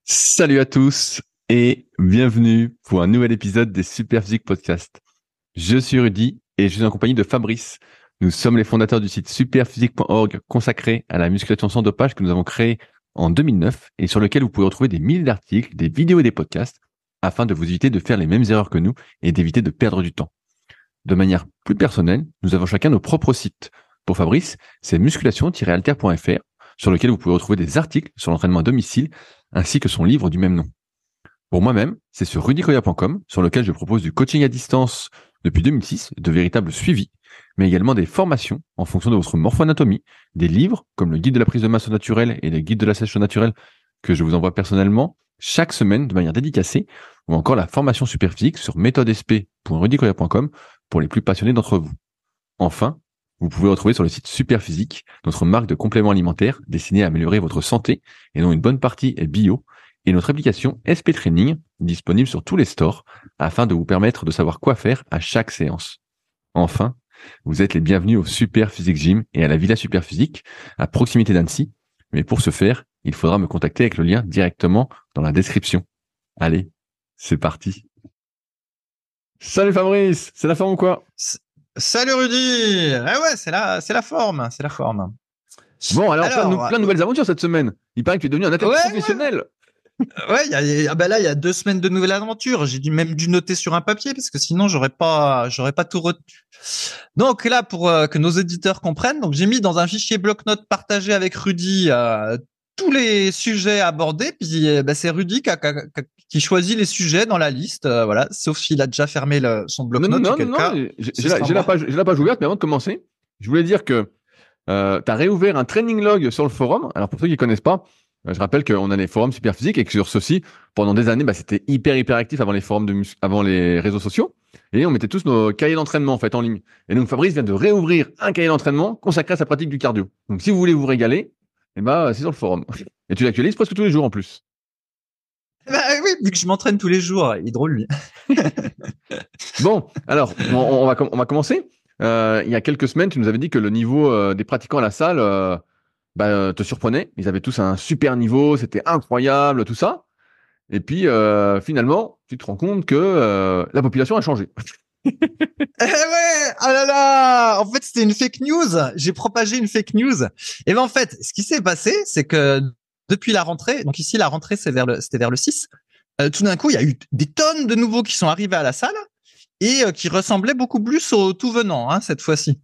Salut à tous et bienvenue pour un nouvel épisode des Superphysique Podcast. Je suis Rudy et je suis en compagnie de Fabrice. Nous sommes les fondateurs du site superphysique.org consacré à la musculation sans dopage que nous avons créé en 2009 et sur lequel vous pouvez retrouver des milliers d'articles, des vidéos et des podcasts afin de vous éviter de faire les mêmes erreurs que nous et d'éviter de perdre du temps. De manière plus personnelle, nous avons chacun nos propres sites. Pour Fabrice, c'est musculation-alter.fr sur lequel vous pouvez retrouver des articles sur l'entraînement à domicile ainsi que son livre du même nom. Pour moi-même, c'est sur rudicoya.com sur lequel je propose du coaching à distance depuis 2006, de véritables suivis, mais également des formations en fonction de votre morpho-anatomie, des livres comme le guide de la prise de masse au naturel et le guide de la sèche au naturel que je vous envoie personnellement chaque semaine de manière dédicacée, ou encore la formation superphysique sur méthodesp.rudicoya.com pour les plus passionnés d'entre vous. Enfin, vous pouvez retrouver sur le site Superphysique notre marque de compléments alimentaires destinée à améliorer votre santé et dont une bonne partie est bio, et notre application SP Training disponible sur tous les stores afin de vous permettre de savoir quoi faire à chaque séance. Enfin, vous êtes les bienvenus au Superphysique Gym et à la Villa Superphysique à proximité d'Annecy, mais pour ce faire, il faudra me contacter avec le lien directement dans la description. Allez, c'est parti. Salut Fabrice, c'est la forme ou quoi? Salut Rudy. Ah ouais, c'est la forme, c'est la forme. Bon, alors plein de nouvelles aventures cette semaine. Il paraît que tu es devenu un athlète professionnel. Ouais, là il y a 2 semaines de nouvelles aventures. J'ai même dû noter sur un papier parce que sinon j'aurais pas tout retenu. Donc là pour que nos éditeurs comprennent, donc j'ai mis dans un fichier bloc-notes partagé avec Rudy tous les sujets abordés. Puis c'est Rudy qui choisit les sujets dans la liste. Voilà, sauf s'il a déjà fermé son bloc-notes. Non, j'ai la page ouverte, mais avant de commencer, je voulais dire que tu as réouvert un training log sur le forum. Alors pour ceux qui ne connaissent pas, je rappelle qu'on a les forums Superphysique et que sur ceux-ci, pendant des années, c'était hyper actif avant les forums avant les réseaux sociaux. Et on mettait tous nos cahiers d'entraînement en fait en ligne. Et donc Fabrice vient de réouvrir un cahier d'entraînement consacré à sa pratique du cardio. Donc si vous voulez vous régaler, c'est sur le forum. Et tu l'actualises presque tous les jours en plus. Bah oui, vu que je m'entraîne tous les jours, il est drôle lui. Bon, alors on va commencer. Il y a quelques semaines, tu nous avais dit que le niveau des pratiquants à la salle te surprenait. Ils avaient tous un super niveau, c'était incroyable, tout ça. Et puis finalement, tu te rends compte que la population a changé. Ouais, ah là là, en fait c'était une fake news. J'ai propagé une fake news. Et ben en fait, ce qui s'est passé, c'est que depuis la rentrée, donc ici la rentrée c'était vers le 6. Tout d'un coup, il y a eu des tonnes de nouveaux qui sont arrivés à la salle et qui ressemblaient beaucoup plus aux tout venants cette fois-ci.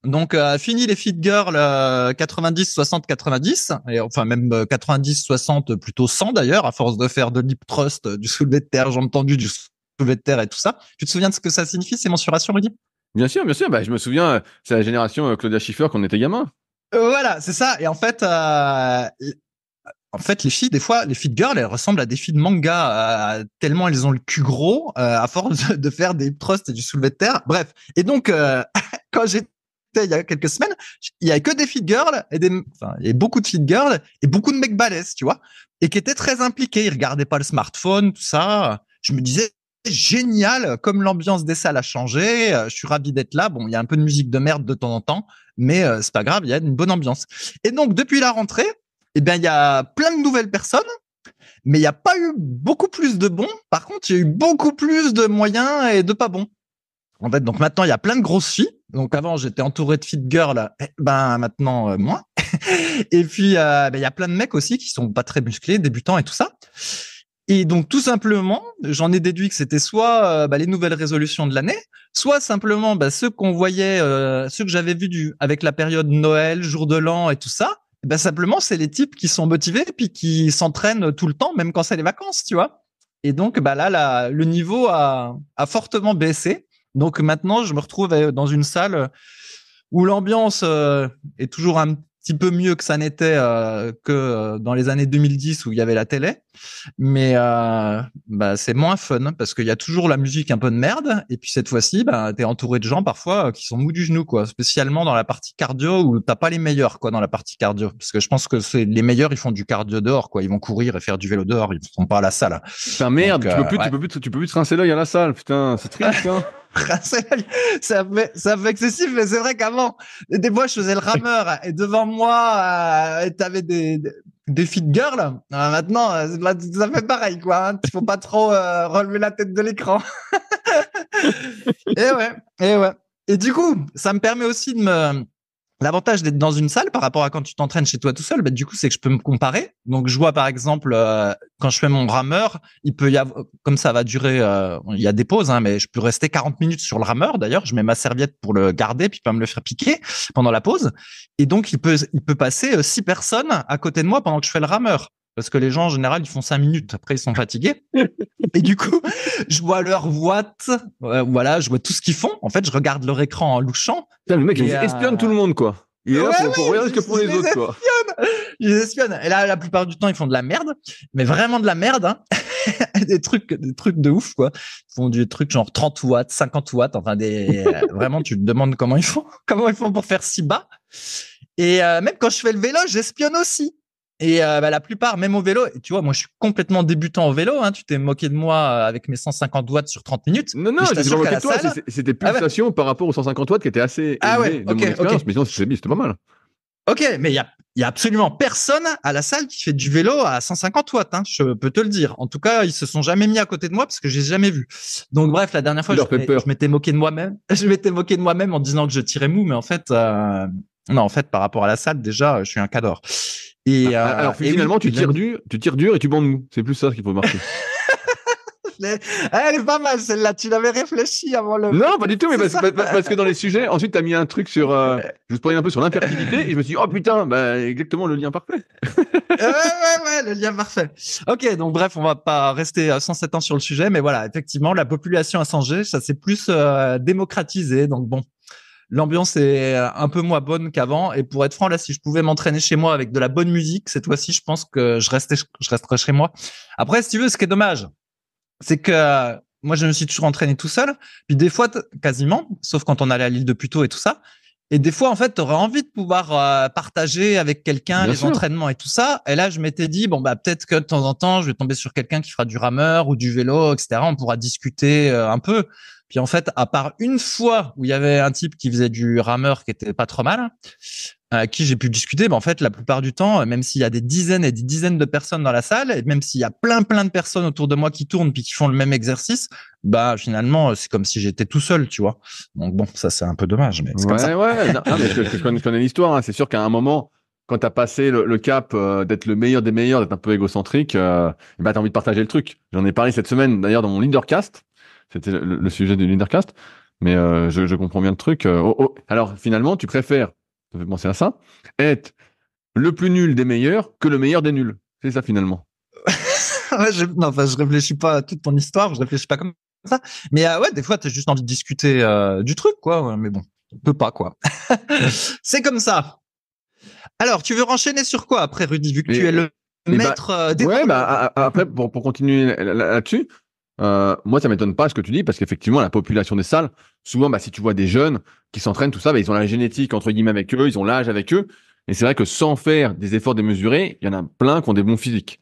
Donc fini les fit girls 90 60 90 et enfin même 90 60 plutôt 100 d'ailleurs à force de faire de l'hip thrust, du soulevé de terre, jambes tendues, du soulevé de terre et tout ça. Tu te souviens de ce que ça signifie ces mensurations, Rudy? Bien sûr. Je me souviens, c'est la génération Claudia Schiffer quand on était gamin. Voilà, c'est ça. Et en fait, les filles, des fois, les fit girls, elles ressemblent à des filles de manga, tellement elles ont le cul gros, à force de faire des thrusts et du soulevé de terre. Bref. Et donc, quand j'étais il y a quelques semaines, il y avait que des fit girls il y avait beaucoup de fit girls et beaucoup de mecs balèzes, tu vois, et qui étaient très impliqués. Ils regardaient pas le smartphone, tout ça. Je me disais, génial, comme l'ambiance des salles a changé, je suis ravi d'être là. Bon, il y a un peu de musique de merde de temps en temps, mais c'est pas grave, il y a une bonne ambiance. Et donc, depuis la rentrée, eh bien, il y a plein de nouvelles personnes, mais il n'y a pas eu beaucoup plus de bons. Par contre, il y a eu beaucoup plus de moyens et de pas bons. En fait, donc maintenant, il y a plein de grosses filles. Donc avant, j'étais entouré de fit girls. Maintenant, moins. Et puis, il y a plein de mecs aussi qui sont pas très musclés, débutants et tout ça. Et donc, tout simplement, j'en ai déduit que c'était soit les nouvelles résolutions de l'année, soit simplement ceux qu'on voyait, ceux que j'avais vus avec la période Noël, jour de l'an et tout ça. Simplement, c'est les types qui sont motivés puis qui s'entraînent tout le temps, même quand c'est les vacances, tu vois. Et donc, là, le niveau a fortement baissé. Donc maintenant, je me retrouve dans une salle où l'ambiance est toujours un petit peu mieux que ça n'était que dans les années 2010 où il y avait la télé. Mais c'est moins fun parce qu'il y a toujours la musique un peu de merde. Et puis cette fois-ci, t'es entouré de gens parfois qui sont mous du genou, quoi. Spécialement dans la partie cardio où t'as pas les meilleurs, quoi, dans la partie cardio. Parce que je pense que c'est les meilleurs, ils font du cardio dehors, quoi. Ils vont courir et faire du vélo dehors. Ils sont pas à la salle. Putain, merde, donc, tu peux plus te rincer l'œil à la salle. Putain, c'est triste, hein. C'est un peu excessif, mais c'est vrai qu'avant, des fois, je faisais le rameur et devant moi, t'avais des fit girls, maintenant, ça fait pareil, quoi. Hein. Il faut pas trop relever la tête de l'écran. Et ouais. Et du coup, ça me permet aussi de me... L'avantage d'être dans une salle par rapport à quand tu t'entraînes chez toi tout seul, du coup, c'est que je peux me comparer. Donc, je vois par exemple, quand je fais mon rameur, il peut y avoir, comme ça va durer, il y a des pauses, hein, mais je peux rester 40 minutes sur le rameur. D'ailleurs, je mets ma serviette pour le garder, puis pas me le faire piquer pendant la pause. Et donc, il peut passer 6 personnes à côté de moi pendant que je fais le rameur. Parce que les gens, en général, ils font 5 minutes. Après, ils sont fatigués. Et du coup, je vois leur watts. Voilà, je vois tout ce qu'ils font. En fait, je regarde leur écran en louchant. Putain, le mec, il espionne tout le monde, quoi. Il est là pour regarder ce que font les autres, quoi. Ils espionnent. Et là, la plupart du temps, ils font de la merde. Mais vraiment de la merde, hein. des trucs de ouf, quoi. Ils font des trucs genre 30 watts, 50 watts. Enfin, vraiment, tu te demandes comment ils font pour faire si bas. Et même quand je fais le vélo, j'espionne aussi. Et la plupart, même au vélo, et tu vois, moi je suis complètement débutant au vélo. Hein, tu t'es moqué de moi avec mes 150 watts sur 30 minutes. Non, je t'ai pas moqué de toi. C'était pulsations par rapport aux 150 watts qui étaient assez élevés de mon expérience. Mais sinon, c'était pas mal. Ok, mais il y a absolument personne à la salle qui fait du vélo à 150 watts. Hein, je peux te le dire. En tout cas, ils se sont jamais mis à côté de moi parce que j'ai jamais vu. Donc bref, la dernière fois, je m'étais moqué de moi-même. Je m'étais moqué de moi-même en disant que je tirais mou, mais en fait, non, en fait, par rapport à la salle, déjà, je suis un cador. Et alors finalement, tu tires dur et tu bandes mou. C'est plus ça qu'il faut marquer. Elle est pas mal celle-là. Tu l'avais réfléchi avant le. Non, pas du tout, mais parce que dans les sujets, ensuite, tu as mis un truc sur. Je te parlais un peu sur l'infertilité et je me suis dit, oh putain, exactement le lien parfait. ouais, le lien parfait. Ok, donc bref, on va pas rester 107 ans sur le sujet, mais voilà, effectivement, la population a changé, ça s'est plus démocratisé. Donc bon, l'ambiance est un peu moins bonne qu'avant. Et pour être franc, là, si je pouvais m'entraîner chez moi avec de la bonne musique, cette fois-ci, je pense que je resterais chez moi. Après, si tu veux, ce qui est dommage, c'est que moi, je me suis toujours entraîné tout seul. Puis des fois, quasiment, sauf quand on allait à l'île de Puteaux et tout ça. Et des fois, en fait, tu aurais envie de pouvoir partager avec quelqu'un les entraînements et tout ça. Et là, je m'étais dit, bon, peut-être que de temps en temps, je vais tomber sur quelqu'un qui fera du rameur ou du vélo, etc. On pourra discuter un peu. Puis en fait, à part une fois où il y avait un type qui faisait du rameur qui était pas trop mal, à qui j'ai pu discuter, en fait, la plupart du temps, même s'il y a des dizaines et des dizaines de personnes dans la salle, et même s'il y a plein de personnes autour de moi qui tournent puis qui font le même exercice, finalement, c'est comme si j'étais tout seul, tu vois. Donc bon, ça c'est un peu dommage, mais c'est comme ça. Ouais. Non, mais je connais l'histoire. Hein. C'est sûr qu'à un moment, quand t'as passé le cap d'être le meilleur des meilleurs, d'être un peu égocentrique, t'as envie de partager le truc. J'en ai parlé cette semaine, d'ailleurs, dans mon Leadercast. C'était le sujet du Leadercast. Mais je comprends bien le truc. Alors, finalement, tu préfères, ça fait penser à ça, être le plus nul des meilleurs que le meilleur des nuls. C'est ça, finalement. Je réfléchis pas à toute ton histoire, je réfléchis pas comme ça. Mais des fois, t'as juste envie de discuter du truc, quoi. Mais bon, on peut pas, quoi. C'est comme ça. Alors, tu veux enchaîner sur quoi après, Rudy, vu que tu es le maître des rôles. Après, pour continuer là-dessus, moi, ça m'étonne pas ce que tu dis, parce qu'effectivement, la population des salles, souvent, si tu vois des jeunes qui s'entraînent, tout ça, ils ont la génétique, entre guillemets, avec eux, ils ont l'âge avec eux. Et c'est vrai que sans faire des efforts démesurés, il y en a plein qui ont des bons physiques.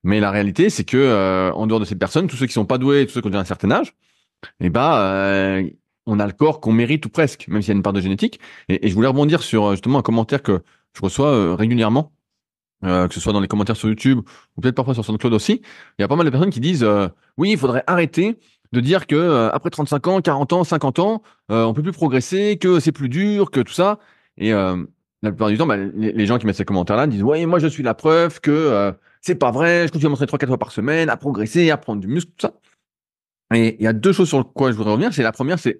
Mais la réalité, c'est que en dehors de ces personnes, tous ceux qui sont pas doués, tous ceux qui ont déjà un certain âge, on a le corps qu'on mérite ou presque, même s'il y a une part de génétique. Et je voulais rebondir sur justement un commentaire que je reçois régulièrement, que ce soit dans les commentaires sur YouTube ou peut-être parfois sur SoundCloud aussi. Il y a pas mal de personnes qui disent oui, il faudrait arrêter de dire que après 35 ans, 40 ans, 50 ans, on peut plus progresser, que c'est plus dur, que tout ça. Et la plupart du temps, les gens qui mettent ces commentaires-là disent ouais, moi je suis la preuve que c'est pas vrai, je continue à m'entraîner 3-4 fois par semaine, à progresser, à prendre du muscle, tout ça. Et il y a deux choses sur quoi je voudrais revenir. C'est la première, c'est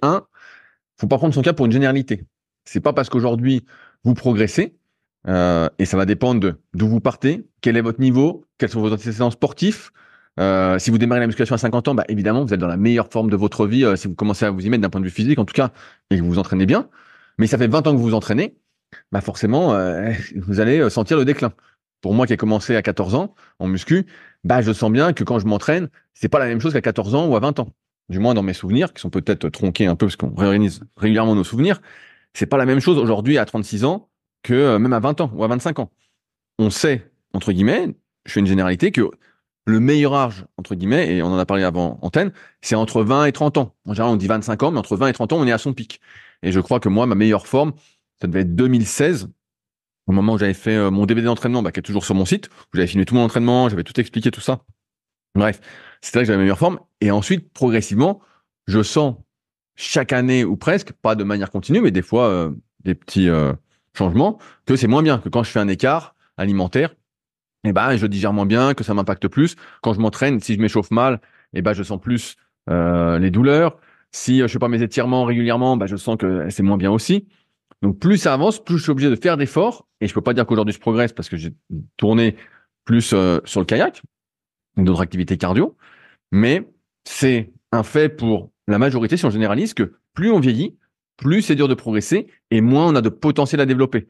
faut pas prendre son cas pour une généralité. C'est pas parce qu'aujourd'hui vous progressez, et ça va dépendre d'où vous partez, quel est votre niveau, quels sont vos antécédents sportifs. Si vous démarrez la musculation à 50 ans, évidemment, vous êtes dans la meilleure forme de votre vie si vous commencez à vous y mettre d'un point de vue physique, en tout cas, et que vous vous entraînez bien. Mais ça fait 20 ans que vous vous entraînez, forcément, vous allez sentir le déclin. Pour moi qui ai commencé à 14 ans en muscu, je sens bien que quand je m'entraîne, c'est pas la même chose qu'à 14 ans ou à 20 ans. Du moins dans mes souvenirs, qui sont peut-être tronqués un peu parce qu'on réorganise régulièrement nos souvenirs. C'est pas la même chose aujourd'hui à 36 ans que même à 20 ans ou à 25 ans. On sait, entre guillemets, je fais une généralité, que le meilleur âge, entre guillemets, et on en a parlé avant antenne, c'est entre 20 et 30 ans. En général, on dit 25 ans, mais entre 20 et 30 ans, on est à son pic. Et je crois que moi, ma meilleure forme, ça devait être 2016. au moment où j'avais fait mon DVD d'entraînement, qui est toujours sur mon site, où j'avais filmé tout mon entraînement, j'avais tout expliqué, tout ça. Bref, c'est là que j'avais ma meilleure forme. Et ensuite, progressivement, je sens chaque année ou presque, pas de manière continue, mais des fois des petits changements, que c'est moins bien, que quand je fais un écart alimentaire, je digère moins bien, que ça m'impacte plus. Quand je m'entraîne, si je m'échauffe mal, je sens plus les douleurs. Si je fais pas mes étirements régulièrement, je sens que c'est moins bien aussi. Donc plus ça avance, plus je suis obligé de faire d'efforts. Et je peux pas dire qu'aujourd'hui je progresse parce que j'ai tourné plus sur le kayak ou d'autres activités cardio. Mais c'est un fait pour la majorité, si on généralise, que plus on vieillit, plus c'est dur de progresser et moins on a de potentiel à développer.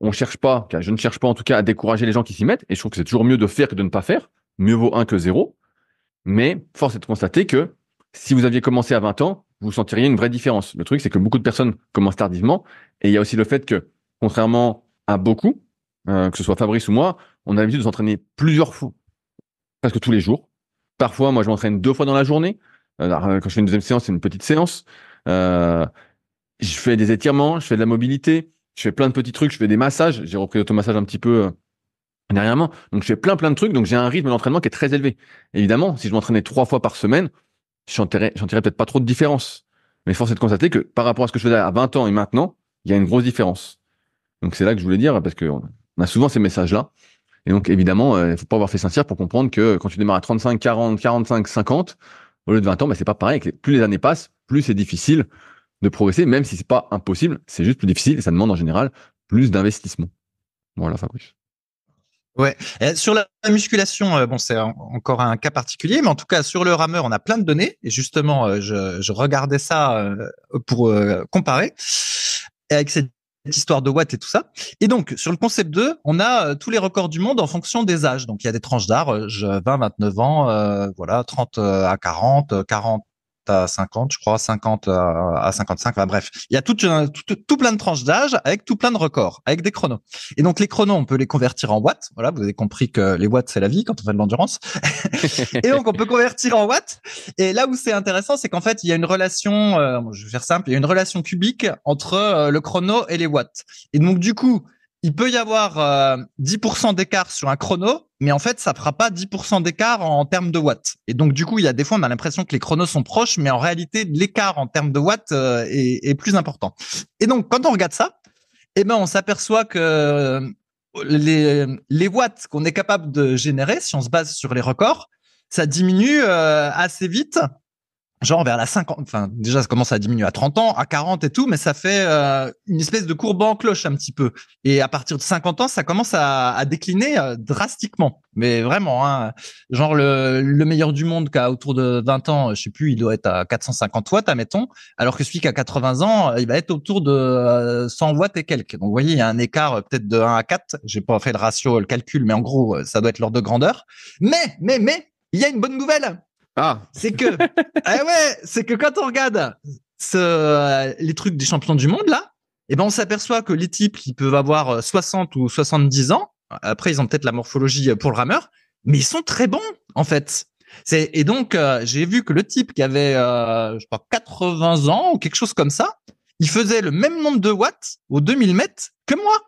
On cherche pas, je ne cherche pas en tout cas à décourager les gens qui s'y mettent. Et je trouve que c'est toujours mieux de faire que de ne pas faire. Mieux vaut 1 que 0. Mais force est de constater que si vous aviez commencé à 20 ans, vous sentiriez une vraie différence. Le truc, c'est que beaucoup de personnes commencent tardivement. Et il y a aussi le fait que, contrairement à beaucoup, que ce soit Fabrice ou moi, on a l'habitude de s'entraîner plusieurs fois, presque tous les jours. Parfois, moi, je m'entraîne 2 fois dans la journée. Quand je fais une deuxième séance, c'est une petite séance. Je fais des étirements, je fais de la mobilité, je fais plein de petits trucs, je fais des massages. J'ai repris l'automassage un petit peu dernièrement. Donc, je fais plein de trucs. Donc, j'ai un rythme d'entraînement qui est très élevé. Évidemment, si je m'entraînais 3 fois par semaine, j'en tirerais peut-être pas trop de différence. Mais force est de constater que par rapport à ce que je faisais à 20 ans et maintenant, il y a une grosse différence. Donc, c'est là que je voulais dire, parce qu'on a souvent ces messages-là. Et donc, évidemment, il faut pas avoir fait Saint-Cyr pour comprendre que quand tu démarres à 35, 40, 45, 50, au lieu de 20 ans, c'est pas pareil. Plus les années passent, plus c'est difficile de progresser, même si c'est pas impossible, c'est juste plus difficile et ça demande en général plus d'investissement. Voilà, Fabrice. Ouais. Et sur la musculation, bon, c'est encore un cas particulier, mais en tout cas sur le rameur, on a plein de données. Et justement, je regardais ça pour comparer avec cette histoire de watts et tout ça. Et donc sur le concept 2, on a tous les records du monde en fonction des âges. Donc il y a des tranches d'âge, 20, 29 ans, voilà, 30 à 40, 40 à 50, je crois, 50 à 55. Enfin, bref, il y a tout plein de tranches d'âge avec tout plein de records, avec des chronos. Et donc les chronos, on peut les convertir en watts. Voilà, vous avez compris que les watts c'est la vie quand on fait de l'endurance. Et donc on peut convertir en watts. Et là où c'est intéressant, c'est qu'en fait il y a une relation, je vais faire simple, il y a une relation cubique entre le chrono et les watts. Et donc du coup, il peut y avoir 10% d'écart sur un chrono, mais en fait, ça fera pas 10% d'écart en termes de watts. Et donc, du coup, il y a des fois, on a l'impression que les chronos sont proches, mais en réalité, l'écart en termes de watts est plus important. Et donc, quand on regarde ça, on s'aperçoit que les watts qu'on est capable de générer, si on se base sur les records, ça diminue assez vite. Genre vers la 50, enfin déjà ça commence à diminuer à 30 ans, à 40 et tout, mais ça fait une espèce de courbe en cloche un petit peu. Et à partir de 50 ans, ça commence à décliner drastiquement. Mais vraiment, hein, genre le meilleur du monde qui a autour de 20 ans, je sais plus, il doit être à 450 watts, admettons, alors que celui qui a 80 ans, il va être autour de 100 watts et quelques. Donc vous voyez, il y a un écart peut-être de 1 à 4. J'ai pas fait le ratio, le calcul, mais en gros, ça doit être l'ordre de grandeur. Mais, il y a une bonne nouvelle. Ah, C'est que, c'est que quand on regarde les trucs des champions du monde, là, on s'aperçoit que les types, ils peuvent avoir 60 ou 70 ans. Après, ils ont peut-être la morphologie pour le rameur, mais ils sont très bons, en fait. Et donc, j'ai vu que le type qui avait, je crois, 80 ans ou quelque chose comme ça, il faisait le même nombre de watts aux 2000 mètres que moi.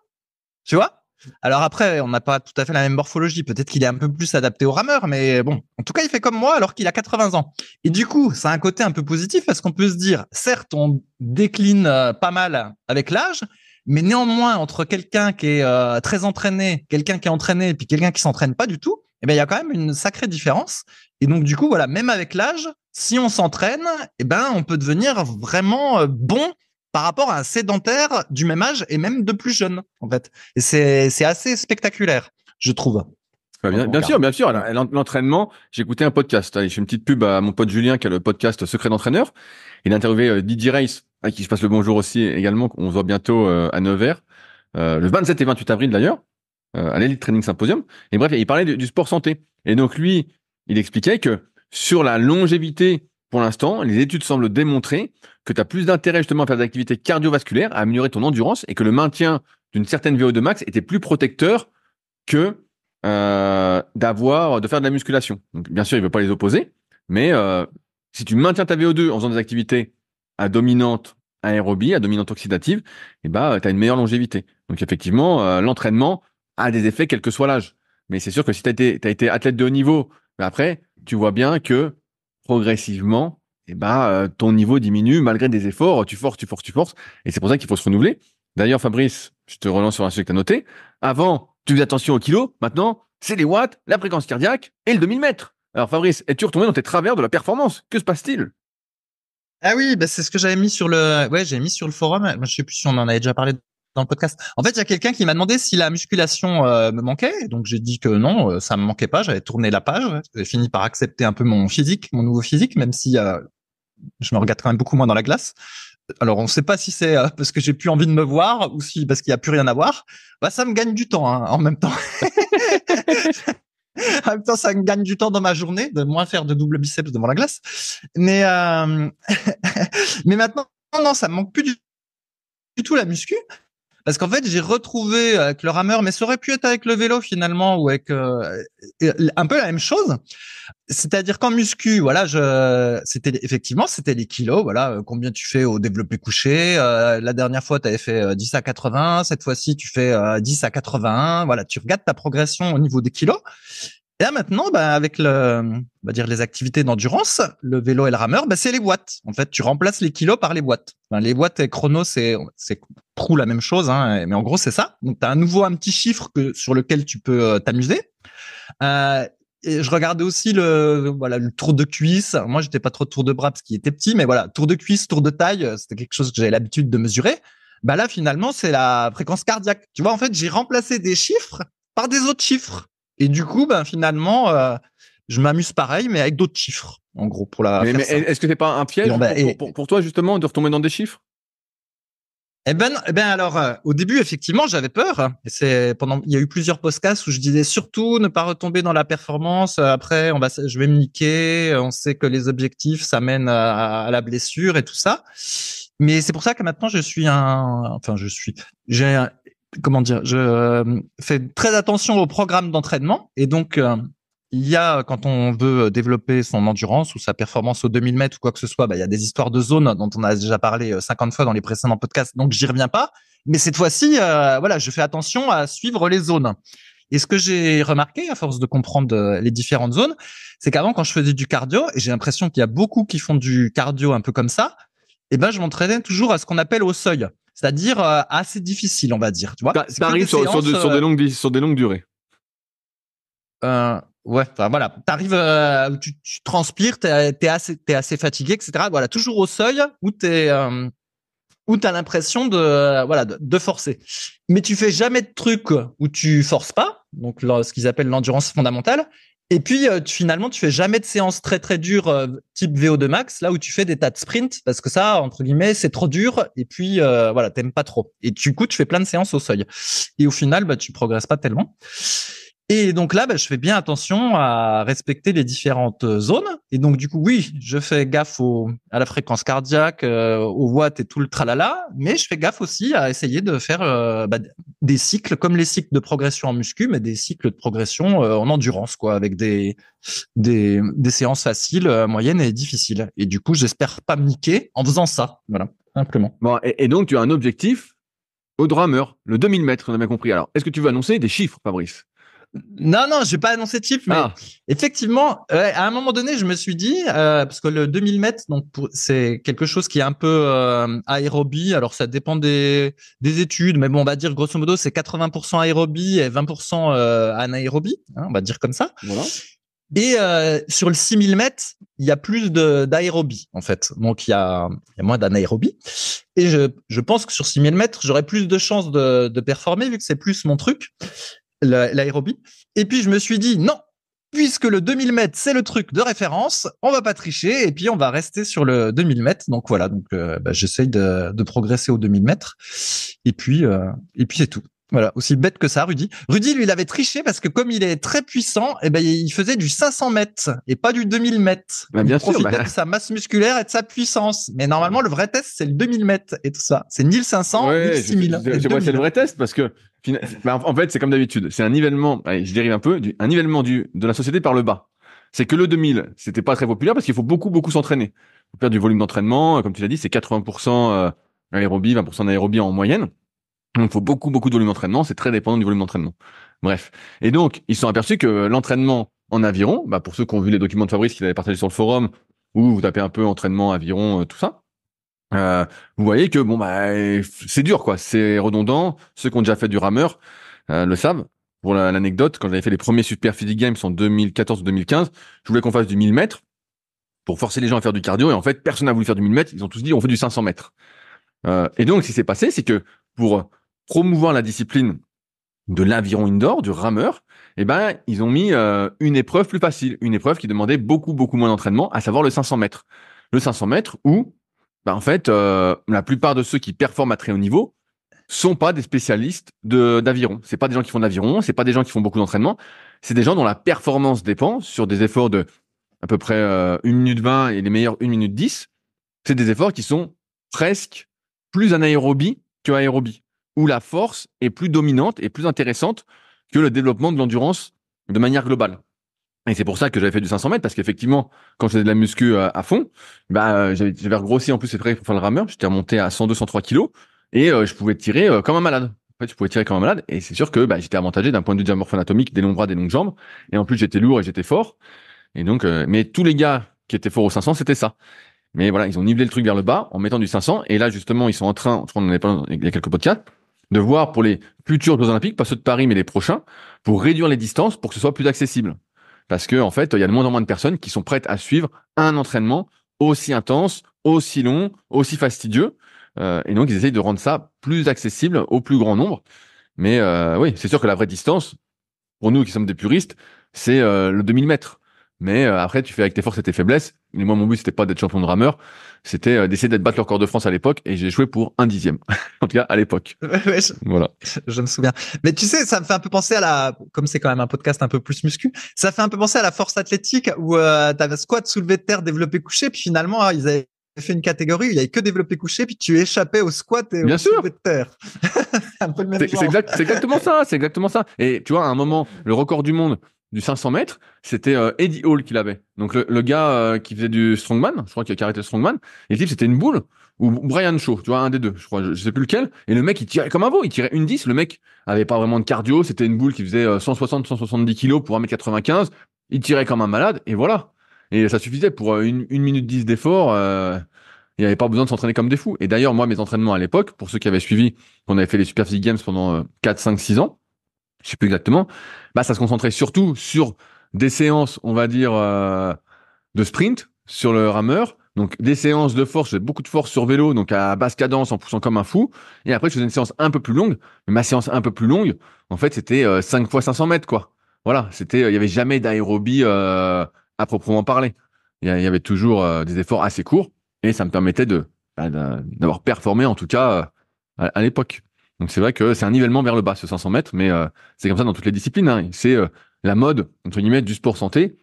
Tu vois? Alors après, on n'a pas tout à fait la même morphologie. Peut-être qu'il est un peu plus adapté au rameur, mais bon, en tout cas, il fait comme moi alors qu'il a 80 ans. Et du coup, ça a un côté un peu positif parce qu'on peut se dire, certes, on décline pas mal avec l'âge, mais néanmoins, entre quelqu'un qui est très entraîné, quelqu'un qui est entraîné, et puis quelqu'un qui s'entraîne pas du tout, il y a quand même une sacrée différence. Et donc, du coup, voilà, même avec l'âge, si on s'entraîne, on peut devenir vraiment bon par rapport à un sédentaire du même âge et même de plus jeune, en fait. Et c'est assez spectaculaire, je trouve. bien sûr, bien sûr. L'entraînement, j'ai écouté un podcast. Allez, je fais une petite pub à mon pote Julien qui a le podcast Secret d'entraîneur. Il a interviewé Didier Reis, à qui je passe le bonjour aussi également. On se voit bientôt à Nevers, le 27 et 28 avril d'ailleurs, à l'Elite Training Symposium. Et bref, il parlait du sport santé. Et donc lui, il expliquait que sur la longévité, pour l'instant, les études semblent démontrer que tu as plus d'intérêt justement à faire des activités cardiovasculaires, à améliorer ton endurance et que le maintien d'une certaine VO2 max était plus protecteur que de faire de la musculation. Donc, bien sûr, il ne veut pas les opposer, mais si tu maintiens ta VO2 en faisant des activités à dominante aérobie, à dominante oxydative, et bah, tu as une meilleure longévité. Donc effectivement, l'entraînement a des effets quel que soit l'âge. Mais c'est sûr que si t'as été athlète de haut niveau, mais après, tu vois bien que progressivement, ton niveau diminue malgré des efforts, tu forces, tu forces, tu forces. Et c'est pour ça qu'il faut se renouveler. D'ailleurs, Fabrice, je te relance sur un sujet que tu as noté. Avant, tu faisais attention au kilo. Maintenant, c'est les watts, la fréquence cardiaque et le 2000 mètres. Alors, Fabrice, es-tu retombé dans tes travers de la performance? Que se passe-t-il? Ah oui, bah c'est ce que j'avais mis sur le, ouais, j'ai mis sur le forum. Moi, je sais plus si on en avait déjà parlé dans le podcast. En fait, il y a quelqu'un qui m'a demandé si la musculation me manquait. Donc, j'ai dit que non, ça me manquait pas. J'avais tourné la page. J'ai fini par accepter un peu mon physique, mon nouveau physique, même si je me regarde quand même beaucoup moins dans la glace. Alors, on ne sait pas si c'est parce que j'ai plus envie de me voir ou si parce qu'il y a plus rien à voir. Bah, ça me gagne du temps hein, en même temps. En même temps, ça me gagne du temps dans ma journée de moins faire de double biceps devant la glace. Mais mais maintenant, non, ça me manque plus du tout la muscu. Parce qu'en fait, j'ai retrouvé avec le rameur, mais ça aurait pu être avec le vélo finalement ou avec un peu la même chose. C'est-à-dire qu'en muscu, voilà, c'était les kilos, voilà, combien tu fais au développé couché. La dernière fois, tu avais fait 10 à 80, cette fois-ci, tu fais 10 à 81. Voilà, tu regardes ta progression au niveau des kilos. Et là maintenant, bah, avec on va dire les activités d'endurance, le vélo et le rameur, bah, c'est les watts. En fait, tu remplaces les kilos par les watts. Enfin, les watts et chrono, c'est prou la même chose, hein, mais en gros c'est ça. Donc tu as un petit chiffre sur lequel tu peux t'amuser. Et je regardais aussi le tour de cuisse. Moi, j'étais pas trop tour de bras parce qu'il était petit, mais voilà, tour de cuisse, tour de taille, c'était quelque chose que j'avais l'habitude de mesurer. Bah là, finalement, c'est la fréquence cardiaque. Tu vois, en fait, j'ai remplacé des chiffres par des autres chiffres. Et du coup, ben finalement, je m'amuse pareil, mais avec d'autres chiffres, en gros, pour la faire Mais simple. est-ce que c'est pas un piège pour toi, justement, de retomber dans des chiffres? Alors, au début, effectivement, j'avais peur. Et il y a eu plusieurs podcasts où je disais surtout ne pas retomber dans la performance. Après, je vais me niquer. On sait que les objectifs, ça mène à la blessure et tout ça. Mais c'est pour ça que maintenant, comment dire, je fais très attention au programme d'entraînement. Et donc, il y a, quand on veut développer son endurance ou sa performance aux 2000 mètres ou quoi que ce soit, il y a des histoires de zones dont on a déjà parlé 50 fois dans les précédents podcasts, donc j'y reviens pas. Mais cette fois-ci, voilà, je fais attention à suivre les zones. Et ce que j'ai remarqué, à force de comprendre les différentes zones, c'est qu'avant, quand je faisais du cardio, et j'ai l'impression qu'il y a beaucoup qui font du cardio un peu comme ça, je m'entraînais toujours à ce qu'on appelle au seuil. C'est-à-dire assez difficile, on va dire. Tu vois, T'arrives sur des longues durées. Ouais, enfin voilà, t'arrives, tu transpires, t'es assez fatigué, etc. Voilà, toujours au seuil où où t'as l'impression de forcer. Mais tu fais jamais de trucs où tu forces pas, donc ce qu'ils appellent l'endurance fondamentale. Et puis finalement, tu fais jamais de séances très très dures type VO2 max, là où tu fais des tas de sprints, parce que ça, entre guillemets, c'est trop dur. Et puis voilà, t'aimes pas trop. Et du coup, tu fais plein de séances au seuil. Et au final, tu progresses pas tellement. Et donc là, je fais bien attention à respecter les différentes zones. Et donc du coup, oui, je fais gaffe à la fréquence cardiaque, aux watts et tout le tralala, mais je fais gaffe aussi à essayer de faire des cycles comme les cycles de progression en muscu, mais des cycles de progression en endurance, quoi, avec des séances faciles, moyennes et difficiles. Et du coup, j'espère pas me niquer en faisant ça. Voilà, simplement. Bon, et donc tu as un objectif au rameur, le 2000 mètres, on a bien compris. Alors, est-ce que tu veux annoncer des chiffres, Fabrice? Non, je vais pas annoncer de chiffre, mais effectivement, à un moment donné, je me suis dit, parce que le 2000 mètres, donc c'est quelque chose qui est un peu aérobie. Alors ça dépend des études, mais bon, on va dire grosso modo, c'est 80% aérobie et 20% anaérobie, hein, on va dire comme ça. Voilà. Et sur le 6000 mètres, il y a plus d'aérobie en fait, donc il y a moins d'anaérobie. Et je pense que sur 6000 mètres, j'aurais plus de chances de performer vu que c'est plus mon truc. L'aérobie. Et puis je me suis dit non, puisque le 2000 mètres c'est le truc de référence, on va pas tricher et puis on va rester sur le 2000 mètres. Donc voilà, donc j'essaye de progresser au 2000 mètres et puis c'est tout. Voilà, aussi bête que ça, Rudy. Rudy, lui, il avait triché parce que comme il est très puissant, il faisait du 500 mètres et pas du 2000 mètres. Bien il profitait de sa masse musculaire et de sa puissance. Mais normalement, le vrai test, c'est le 2000 mètres et tout ça. C'est ni le 500, ni le 6000. C'est le vrai test parce que, en fait, c'est comme d'habitude. C'est un nivellement, allez, je dérive un peu, un nivellement de la société par le bas. C'est que le 2000, c'était pas très populaire parce qu'il faut beaucoup, beaucoup s'entraîner. Il faut faire du volume d'entraînement. Comme tu l'as dit, c'est 80% aérobie, 20% d'aérobie en moyenne. Donc, il faut beaucoup, beaucoup de volume d'entraînement. C'est très dépendant du volume d'entraînement. Bref. Et donc, ils se sont aperçus que l'entraînement en aviron, pour ceux qui ont vu les documents de Fabrice qu'il avait partagés sur le forum, où vous tapez un peu entraînement, aviron, tout ça, vous voyez que c'est dur, quoi. C'est redondant. Ceux qui ont déjà fait du rameur le savent. Pour l'anecdote, quand j'avais fait les premiers Super Physique Games en 2014 ou 2015, je voulais qu'on fasse du 1000 mètres pour forcer les gens à faire du cardio. Et en fait, personne n'a voulu faire du 1000 mètres. Ils ont tous dit, on fait du 500 mètres. Et donc, ce qui s'est passé, c'est que pour promouvoir la discipline de l'aviron indoor, du rameur, ils ont mis une épreuve plus facile, une épreuve qui demandait beaucoup, beaucoup moins d'entraînement, à savoir le 500 mètres. Le 500 mètres où, en fait, la plupart de ceux qui performent à très haut niveau sont pas des spécialistes d'aviron. C'est pas des gens qui font de l'aviron, c'est pas des gens qui font beaucoup d'entraînement, c'est des gens dont la performance dépend sur des efforts de à peu près 1 minute 20 et les meilleurs 1 minute 10. C'est des efforts qui sont presque plus anaérobie que aérobie, où la force est plus dominante et plus intéressante que le développement de l'endurance de manière globale. Et c'est pour ça que j'avais fait du 500 mètres, parce qu'effectivement, quand je faisais de la muscu à fond, j'avais regrossi en plus, c'est vrai, pour faire le rameur, j'étais remonté à 102, 103 kilos, et je pouvais tirer comme un malade. En fait, je pouvais tirer comme un malade, et c'est sûr que j'étais avantagé d'un point de vue morpho-anatomique, des longs bras, des longues jambes, et en plus j'étais lourd et j'étais fort. Et donc, mais tous les gars qui étaient forts au 500, c'était ça. Mais voilà, ils ont nivelé le truc vers le bas en mettant du 500. Et là, justement, ils sont en train, je crois qu'on en avait parlé il y a quelques podcasts, de voir pour les futurs Jeux Olympiques, pas ceux de Paris, mais les prochains, pour réduire les distances pour que ce soit plus accessible. Parce que, en fait, il y a de moins en moins de personnes qui sont prêtes à suivre un entraînement aussi intense, aussi long, aussi fastidieux. Et donc, ils essayent de rendre ça plus accessible au plus grand nombre. Mais oui, c'est sûr que la vraie distance, pour nous qui sommes des puristes, c'est le 2000 mètres. Mais après, tu fais avec tes forces et tes faiblesses. Et moi, mon but, c'était pas d'être champion de rameur, c'était d'essayer d'être battre le record de France à l'époque, et j'ai joué pour 1/10. En tout cas, à l'époque. Ouais, Voilà. je me souviens. Mais tu sais, ça me fait un peu penser comme c'est quand même un podcast un peu plus muscu, ça fait un peu penser à la force athlétique où t'avais squat, soulevé de terre, développé couché, puis finalement, ils avaient fait une catégorie où il y avait que développé couché, puis tu échappais au squat et Bien au sûr. soulevé de terre. C'est un peu le même genre. C'est exactement ça, c'est exactement ça. Et tu vois, à un moment, le record du monde du 500 mètres, c'était Eddie Hall qui l'avait. Donc le gars qui faisait du strongman, je crois qu'il a arrêté le strongman, et le type c'était une boule, ou Brian Shaw, tu vois, un des deux, je crois, je sais plus lequel. Et le mec, il tirait comme un veau, il tirait 1,10. Le mec avait pas vraiment de cardio, c'était une boule qui faisait 160, 170 kilos pour 1m95. Il tirait comme un malade, et voilà. Et ça suffisait pour 1 minute 10 d'effort. Il n'y avait pas besoin de s'entraîner comme des fous. Et d'ailleurs, moi, mes entraînements à l'époque, pour ceux qui avaient suivi, on avait fait les Super Physique Games pendant 4, 5, 6 ans, je sais plus exactement, ça se concentrait surtout sur des séances, on va dire, de sprint sur le rameur. Donc, des séances de force, j'ai beaucoup de force sur vélo, donc à basse cadence, en poussant comme un fou. Et après, je faisais une séance un peu plus longue. Mais ma séance un peu plus longue, en fait, c'était 5 fois 500 mètres, quoi. Voilà, il y avait jamais d'aérobie à proprement parler. Il y avait toujours des efforts assez courts, et ça me permettait d'avoir performé, en tout cas, à l'époque. Donc, c'est vrai que c'est un nivellement vers le bas, ce 500 mètres, mais c'est comme ça dans toutes les disciplines, hein. C'est la mode, entre guillemets, du sport santé.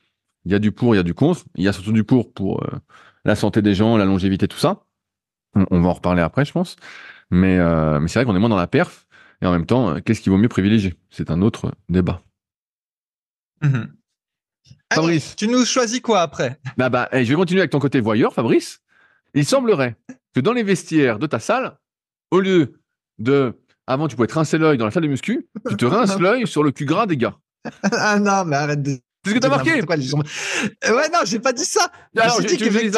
Il y a du pour, il y a du contre. Il y a surtout du pour la santé des gens, la longévité, tout ça. On va en reparler après, je pense. Mais c'est vrai qu'on est moins dans la perf. Et en même temps, qu'est-ce qu'il vaut mieux privilégier? C'est un autre débat. Allez, Fabrice. tu nous choisis quoi après? Je vais continuer avec ton côté voyeur, Fabrice. Il semblerait que dans les vestiaires de ta salle, au lieu de... Avant, tu pouvais te rincer l'œil dans la salle de muscu, tu te rinces l'œil sur le cul gras des gars. Ah non, mais arrête de... C'est ce que t'as marqué. Quoi, ouais, non, j'ai pas dit ça. Alors, tu veux que je lise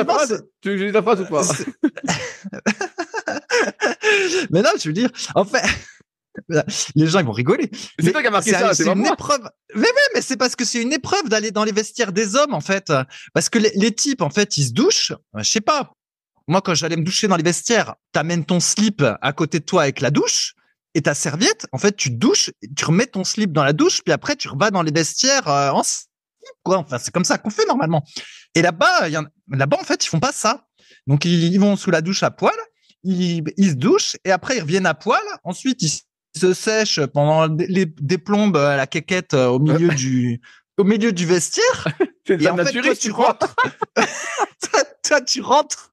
la phrase ou pas? Mais non, je veux dire, en fait, les gens ils vont rigoler. C'est toi qui as marqué ça, c'est pas une moi. épreuve. Mais c'est parce que c'est une épreuve d'aller dans les vestiaires des hommes en fait, parce que les types en fait ils se douchent. Je sais pas. Moi quand j'allais me doucher dans les vestiaires, t'amènes ton slip à côté de toi avec la douche et ta serviette. En fait, tu te douches, tu remets ton slip dans la douche, puis après tu revas dans les vestiaires en slip quoi. Enfin c'est comme ça qu'on fait normalement. Et là-bas, là-bas en fait ils font pas ça. Donc ils vont sous la douche à poil. Ils se douchent et après ils reviennent à poil. Ensuite ils se sèchent pendant déplombent la quéquette au milieu du vestiaire. C'est Et en fait, toi, tu rentres. toi, tu rentres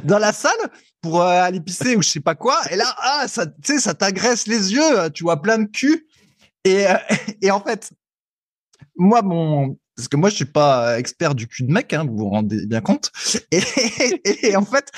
dans la salle pour aller pisser ou je sais pas quoi. Et là, ça, tu sais, ça t'agresse les yeux. Tu vois plein de cul. Et en fait, moi, parce que moi je suis pas expert du cul de mec, hein, vous vous rendez bien compte. Et, et en fait,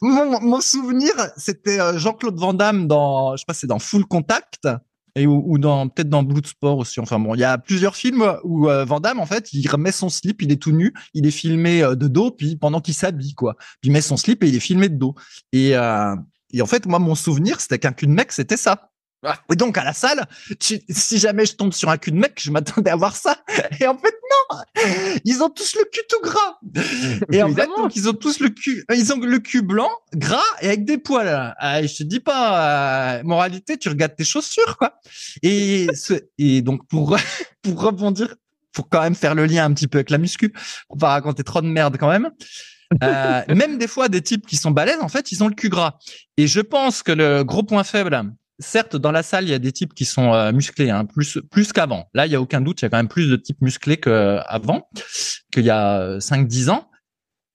mon souvenir, c'était Jean-Claude Van Damme dans, je sais pas, c'est dans Full Contact. Ou dans peut-être dans Bloodsport aussi. Enfin bon, il y a plusieurs films où Van Damme en fait, il remet son slip, il est tout nu, il est filmé de dos, puis pendant qu'il s'habille quoi, puis il met son slip et il est filmé de dos. Et en fait, moi mon souvenir, c'était qu'un cul de mec, c'était ça. Et donc à la salle, si jamais je tombe sur un cul de mec, je m'attendais à voir ça. Et en fait non, ils ont tous le cul tout gras. Et en fait donc ils ont tous ils ont le cul blanc, gras et avec des poils. Je te dis pas, moralité, tu regardes tes chaussures quoi. Et donc pour pour rebondir, faut quand même faire le lien un petit peu avec la muscu, pour pas raconter trop de merde quand même. Même des fois des types qui sont balèzes, en fait, ils ont le cul gras. Et je pense que le gros point faible. Certes, dans la salle, il y a des types qui sont musclés, hein, plus qu'avant. Là, il y a aucun doute, il y a quand même plus de types musclés qu'avant, qu'il y a 5-10 ans.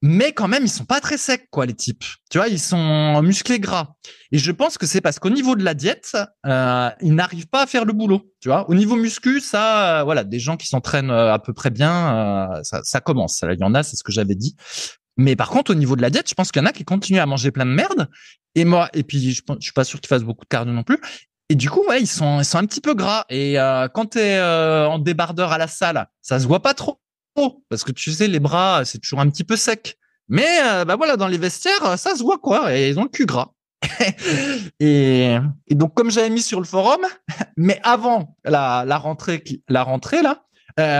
Mais quand même, ils sont pas très secs, quoi, les types. Tu vois, ils sont musclés gras. Et je pense que c'est parce qu'au niveau de la diète, ils n'arrivent pas à faire le boulot. Tu vois, au niveau muscu, ça, voilà, des gens qui s'entraînent à peu près bien, ça commence. Il y en a, c'est ce que j'avais dit. Mais par contre, au niveau de la diète, je pense qu'il y en a qui continuent à manger plein de merde. Et puis, je suis pas sûr qu'ils fassent beaucoup de cardio non plus. Et du coup, ouais, ils sont un petit peu gras. Et quand t'es en débardeur à la salle, ça se voit pas trop, parce que tu sais, les bras, c'est toujours un petit peu sec. Mais bah voilà, dans les vestiaires, ça se voit quoi. Et ils ont le cul gras. et donc, comme j'avais mis sur le forum, mais avant la rentrée là.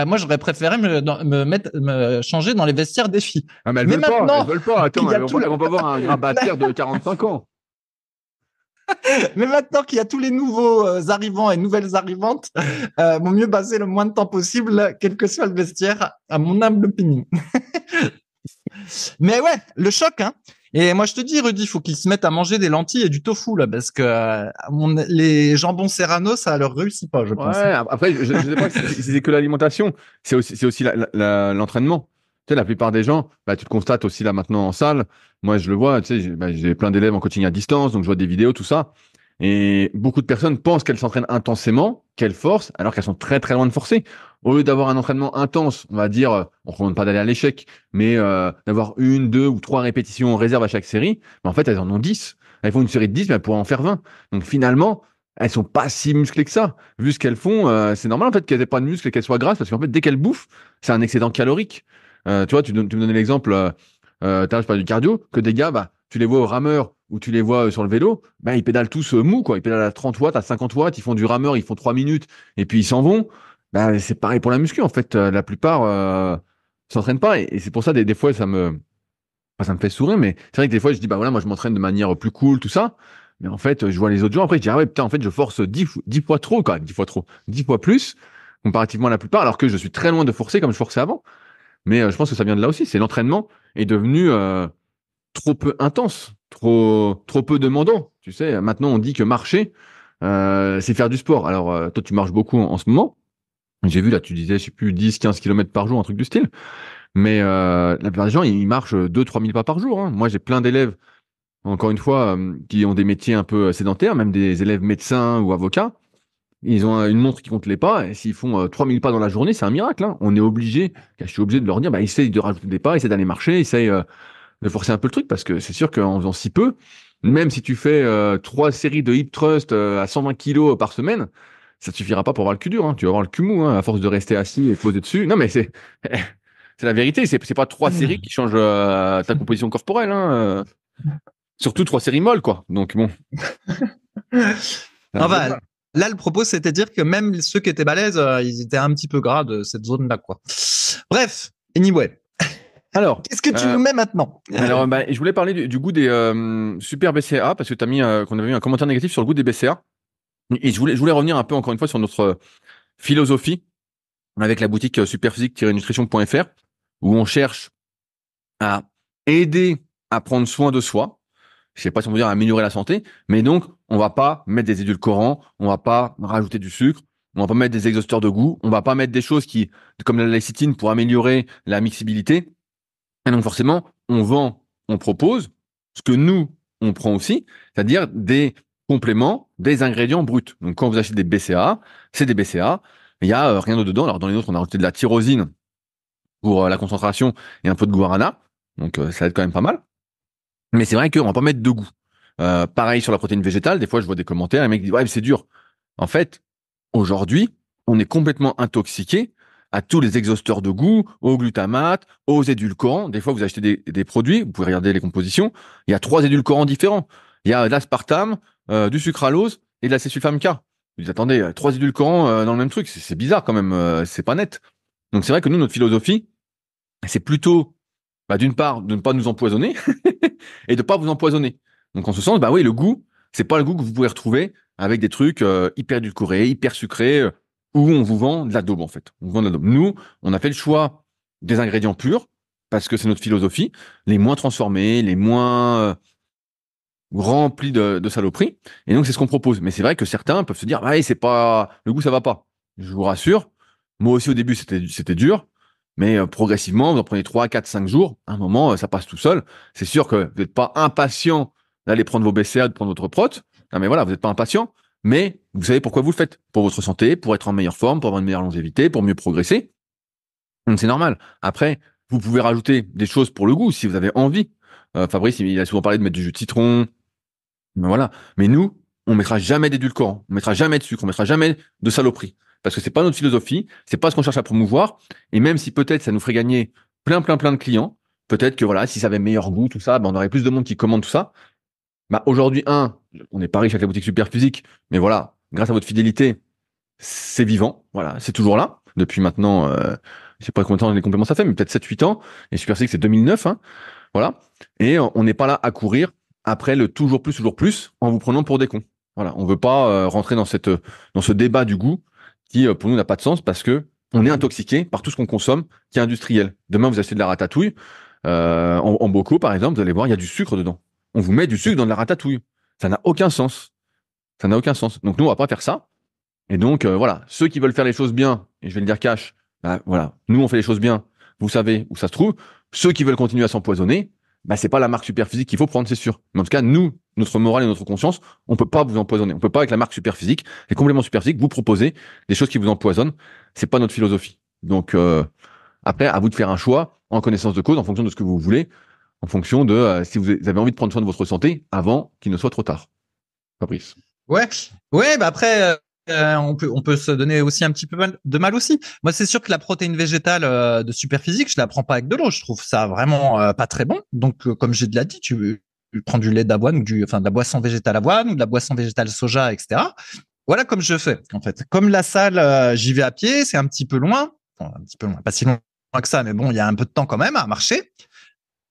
Moi, j'aurais préféré me changer dans les vestiaires des filles. Ah, mais elles veulent pas. Attends, elles vont pas voir un grabataire de 45 ans. Mais maintenant qu'il y a tous les nouveaux arrivants et nouvelles arrivantes, vaut mieux passer le moins de temps possible, quel que soit le vestiaire, à mon humble opinion. Mais ouais, le choc, hein. Et moi, je te dis, Rudy, il faut qu'ils se mettent à manger des lentilles et du tofu, là, parce que les jambons serrano, ça leur réussit pas, je pense. Ouais, après, je sais pas si c'est que l'alimentation, c'est aussi l'entraînement. Tu sais, la plupart des gens, bah, tu te constates aussi là maintenant en salle. Moi, je le vois, tu sais, j'ai plein d'élèves en coaching à distance, donc je vois des vidéos, tout ça. Et beaucoup de personnes pensent qu'elles s'entraînent intensément, qu'elles forcent, alors qu'elles sont très très loin de forcer. Au lieu d'avoir un entraînement intense, on va dire, on ne recommande pas d'aller à l'échec, mais d'avoir 1, 2 ou 3 répétitions en réserve à chaque série, mais en fait, elles en ont 10. Elles font une série de 10, mais elles pourraient en faire 20. Donc finalement, elles sont pas si musclées que ça. Vu ce qu'elles font, c'est normal en fait qu'elles aient pas de muscles et qu'elles soient grasses, parce qu'en fait, dès qu'elles bouffent, c'est un excédent calorique. Tu vois, tu me donnais l'exemple, je parle du cardio, que des gars, bah, tu les vois au rameur ou tu les vois sur le vélo, bah, ils pédalent tous mou, quoi. Ils pédalent à 30 watts, à 50 watts, ils font du rameur, ils font 3 minutes et puis ils s'en vont. Bah, c'est pareil pour la muscu, en fait. La plupart s'entraînent pas et c'est pour ça, des fois, ça me fait sourire, mais c'est vrai que des fois, je dis, bah voilà, moi, je m'entraîne de manière plus cool, tout ça. Mais en fait, je vois les autres gens. Après, je dis, ah ouais, putain, en fait, je force 10 fois trop, quand même, 10 fois trop, 10 fois plus, comparativement à la plupart, alors que je suis très loin de forcer comme je forçais avant. Mais je pense que ça vient de là aussi. C'est l'entraînement est devenu trop peu intense, trop peu demandant. Tu sais, maintenant, on dit que marcher, c'est faire du sport. Alors, toi, tu marches beaucoup en ce moment. J'ai vu, là, tu disais, je sais plus, 10-15 km par jour, un truc du style. Mais la plupart des gens, ils marchent 2-3 000 pas par jour, hein. Moi, j'ai plein d'élèves, encore une fois, qui ont des métiers un peu sédentaires, même des élèves médecins ou avocats. Ils ont une montre qui compte les pas, et s'ils font 3000 pas dans la journée, c'est un miracle, hein. On est obligé, je suis obligé de leur dire, bah, essaye de rajouter des pas, essaye d'aller marcher, essaye de forcer un peu le truc, parce que c'est sûr qu'en faisant si peu, même si tu fais 3 séries de hip thrust à 120 kilos par semaine, ça te suffira pas pour avoir le cul dur, hein. Tu vas avoir le cul mou, hein, à force de rester assis et poser dessus. Non, mais c'est c'est la vérité. C'est pas 3 séries qui changent ta composition corporelle, hein. Surtout 3 séries molles, quoi. Donc bon. Enfin, là, le propos, c'était de dire que même ceux qui étaient balèzes, ils étaient un petit peu gras de cette zone-là, quoi. Bref, anyway. Alors, qu'est-ce que tu nous mets maintenant? Alors, bah, je voulais parler du goût des super BCA, parce que tu as mis qu'on avait eu un commentaire négatif sur le goût des BCA. Et je voulais revenir un peu, encore une fois, sur notre philosophie avec la boutique superphysique-nutrition.fr, où on cherche à aider à prendre soin de soi. Je sais pas si on veut dire améliorer la santé, mais donc on va pas mettre des édulcorants, on va pas rajouter du sucre, on va pas mettre des exhausteurs de goût, on va pas mettre des choses comme la lécithine pour améliorer la mixabilité. Et donc forcément, on propose ce que nous, on prend aussi, c'est-à-dire des compléments, des ingrédients bruts. Donc quand vous achetez des BCA, c'est des BCA, il y a rien d'autre dedans. Alors dans les autres, on a rajouté de la tyrosine pour la concentration et un peu de guarana. Donc ça aide quand même pas mal. Mais c'est vrai qu'on va pas mettre de goût. Pareil sur la protéine végétale, des fois je vois des commentaires, les mecs disent ouais mais c'est dur. En fait, aujourd'hui, on est complètement intoxiqué à tous les exhausteurs de goût, au glutamate, aux édulcorants. Des fois, vous achetez des produits, vous pouvez regarder les compositions. Il y a 3 édulcorants différents. Il y a de l'aspartame, du sucralose et de l'acésulfame K. Vous dites, attendez, 3 édulcorants dans le même truc, c'est bizarre quand même, c'est pas net. Donc c'est vrai que nous, notre philosophie, c'est plutôt, d'une part, de ne pas nous empoisonner et de pas vous empoisonner. Donc en ce sens, oui, le goût, c'est pas le goût que vous pouvez retrouver avec des trucs hyper édulcorés, hyper sucrés, où on vous vend de la daube en fait. On vous vend de la daube. Nous, on a fait le choix des ingrédients purs parce que c'est notre philosophie, les moins transformés, les moins remplis de saloperies. Et donc c'est ce qu'on propose. Mais c'est vrai que certains peuvent se dire, ouais, c'est pas le goût, ça va pas. Je vous rassure. Moi aussi au début c'était dur. Mais progressivement, vous en prenez 3, 4, 5 jours, à un moment, ça passe tout seul. C'est sûr que vous n'êtes pas impatient d'aller prendre vos BCA, de prendre votre prot. Non, mais voilà, vous n'êtes pas impatient, mais vous savez pourquoi vous le faites. Pour votre santé, pour être en meilleure forme, pour avoir une meilleure longévité, pour mieux progresser. Donc c'est normal. Après, vous pouvez rajouter des choses pour le goût, si vous avez envie. Fabrice, il a souvent parlé de mettre du jus de citron. Ben voilà. Mais nous, on mettra jamais d'édulcorant, on mettra jamais de sucre, on mettra jamais de saloperie. Parce que c'est pas notre philosophie, c'est pas ce qu'on cherche à promouvoir. Et même si peut-être ça nous ferait gagner plein de clients, peut-être que voilà, si ça avait meilleur goût, tout ça, on aurait plus de monde qui commande tout ça. Aujourd'hui, on n'est pas riche avec la boutique Super Physique, mais voilà, grâce à votre fidélité, c'est vivant. Voilà, c'est toujours là. Depuis maintenant, je sais pas combien de temps les compléments ça fait, mais peut-être 7, 8 ans. Et Super Physique, c'est 2009, hein. Voilà. Et on n'est pas là à courir après le toujours plus en vous prenant pour des cons. Voilà. On veut pas rentrer dans ce débat du goût qui, pour nous, n'a pas de sens parce que on est intoxiqué par tout ce qu'on consomme qui est industriel. Demain, vous achetez de la ratatouille, en bocaux, par exemple, vous allez voir, il y a du sucre dedans. On vous met du sucre dans de la ratatouille. Ça n'a aucun sens. Ça n'a aucun sens. Donc nous, on va pas faire ça. Et donc, voilà. Ceux qui veulent faire les choses bien, et je vais le dire cash, voilà. Nous, on fait les choses bien. Vous savez où ça se trouve. Ceux qui veulent continuer à s'empoisonner, c'est pas la marque Superphysique qu'il faut prendre, c'est sûr. Mais en tout cas, nous, notre morale et notre conscience, on peut pas vous empoisonner. On peut pas avec la marque Superphysique, les compléments Superphysique, vous proposer des choses qui vous empoisonnent. C'est pas notre philosophie. Donc, après, à vous de faire un choix en connaissance de cause, en fonction de ce que vous voulez, en fonction de si vous avez envie de prendre soin de votre santé avant qu'il ne soit trop tard. Fabrice. Ouais, ouais, après, on peut se donner aussi un petit peu de mal aussi. Moi, c'est sûr que la protéine végétale de Superphysique, je la prends pas avec de l'eau. Je trouve ça vraiment pas très bon. Donc, comme j'ai déjà dit, tu prends du lait d'avoine ou de la boisson végétale avoine ou de la boisson végétale soja, etc. Voilà comme je fais, en fait. Comme la salle, j'y vais à pied, c'est un petit peu loin. Enfin, un petit peu loin, pas si loin que ça, mais bon, il y a un peu de temps quand même à marcher.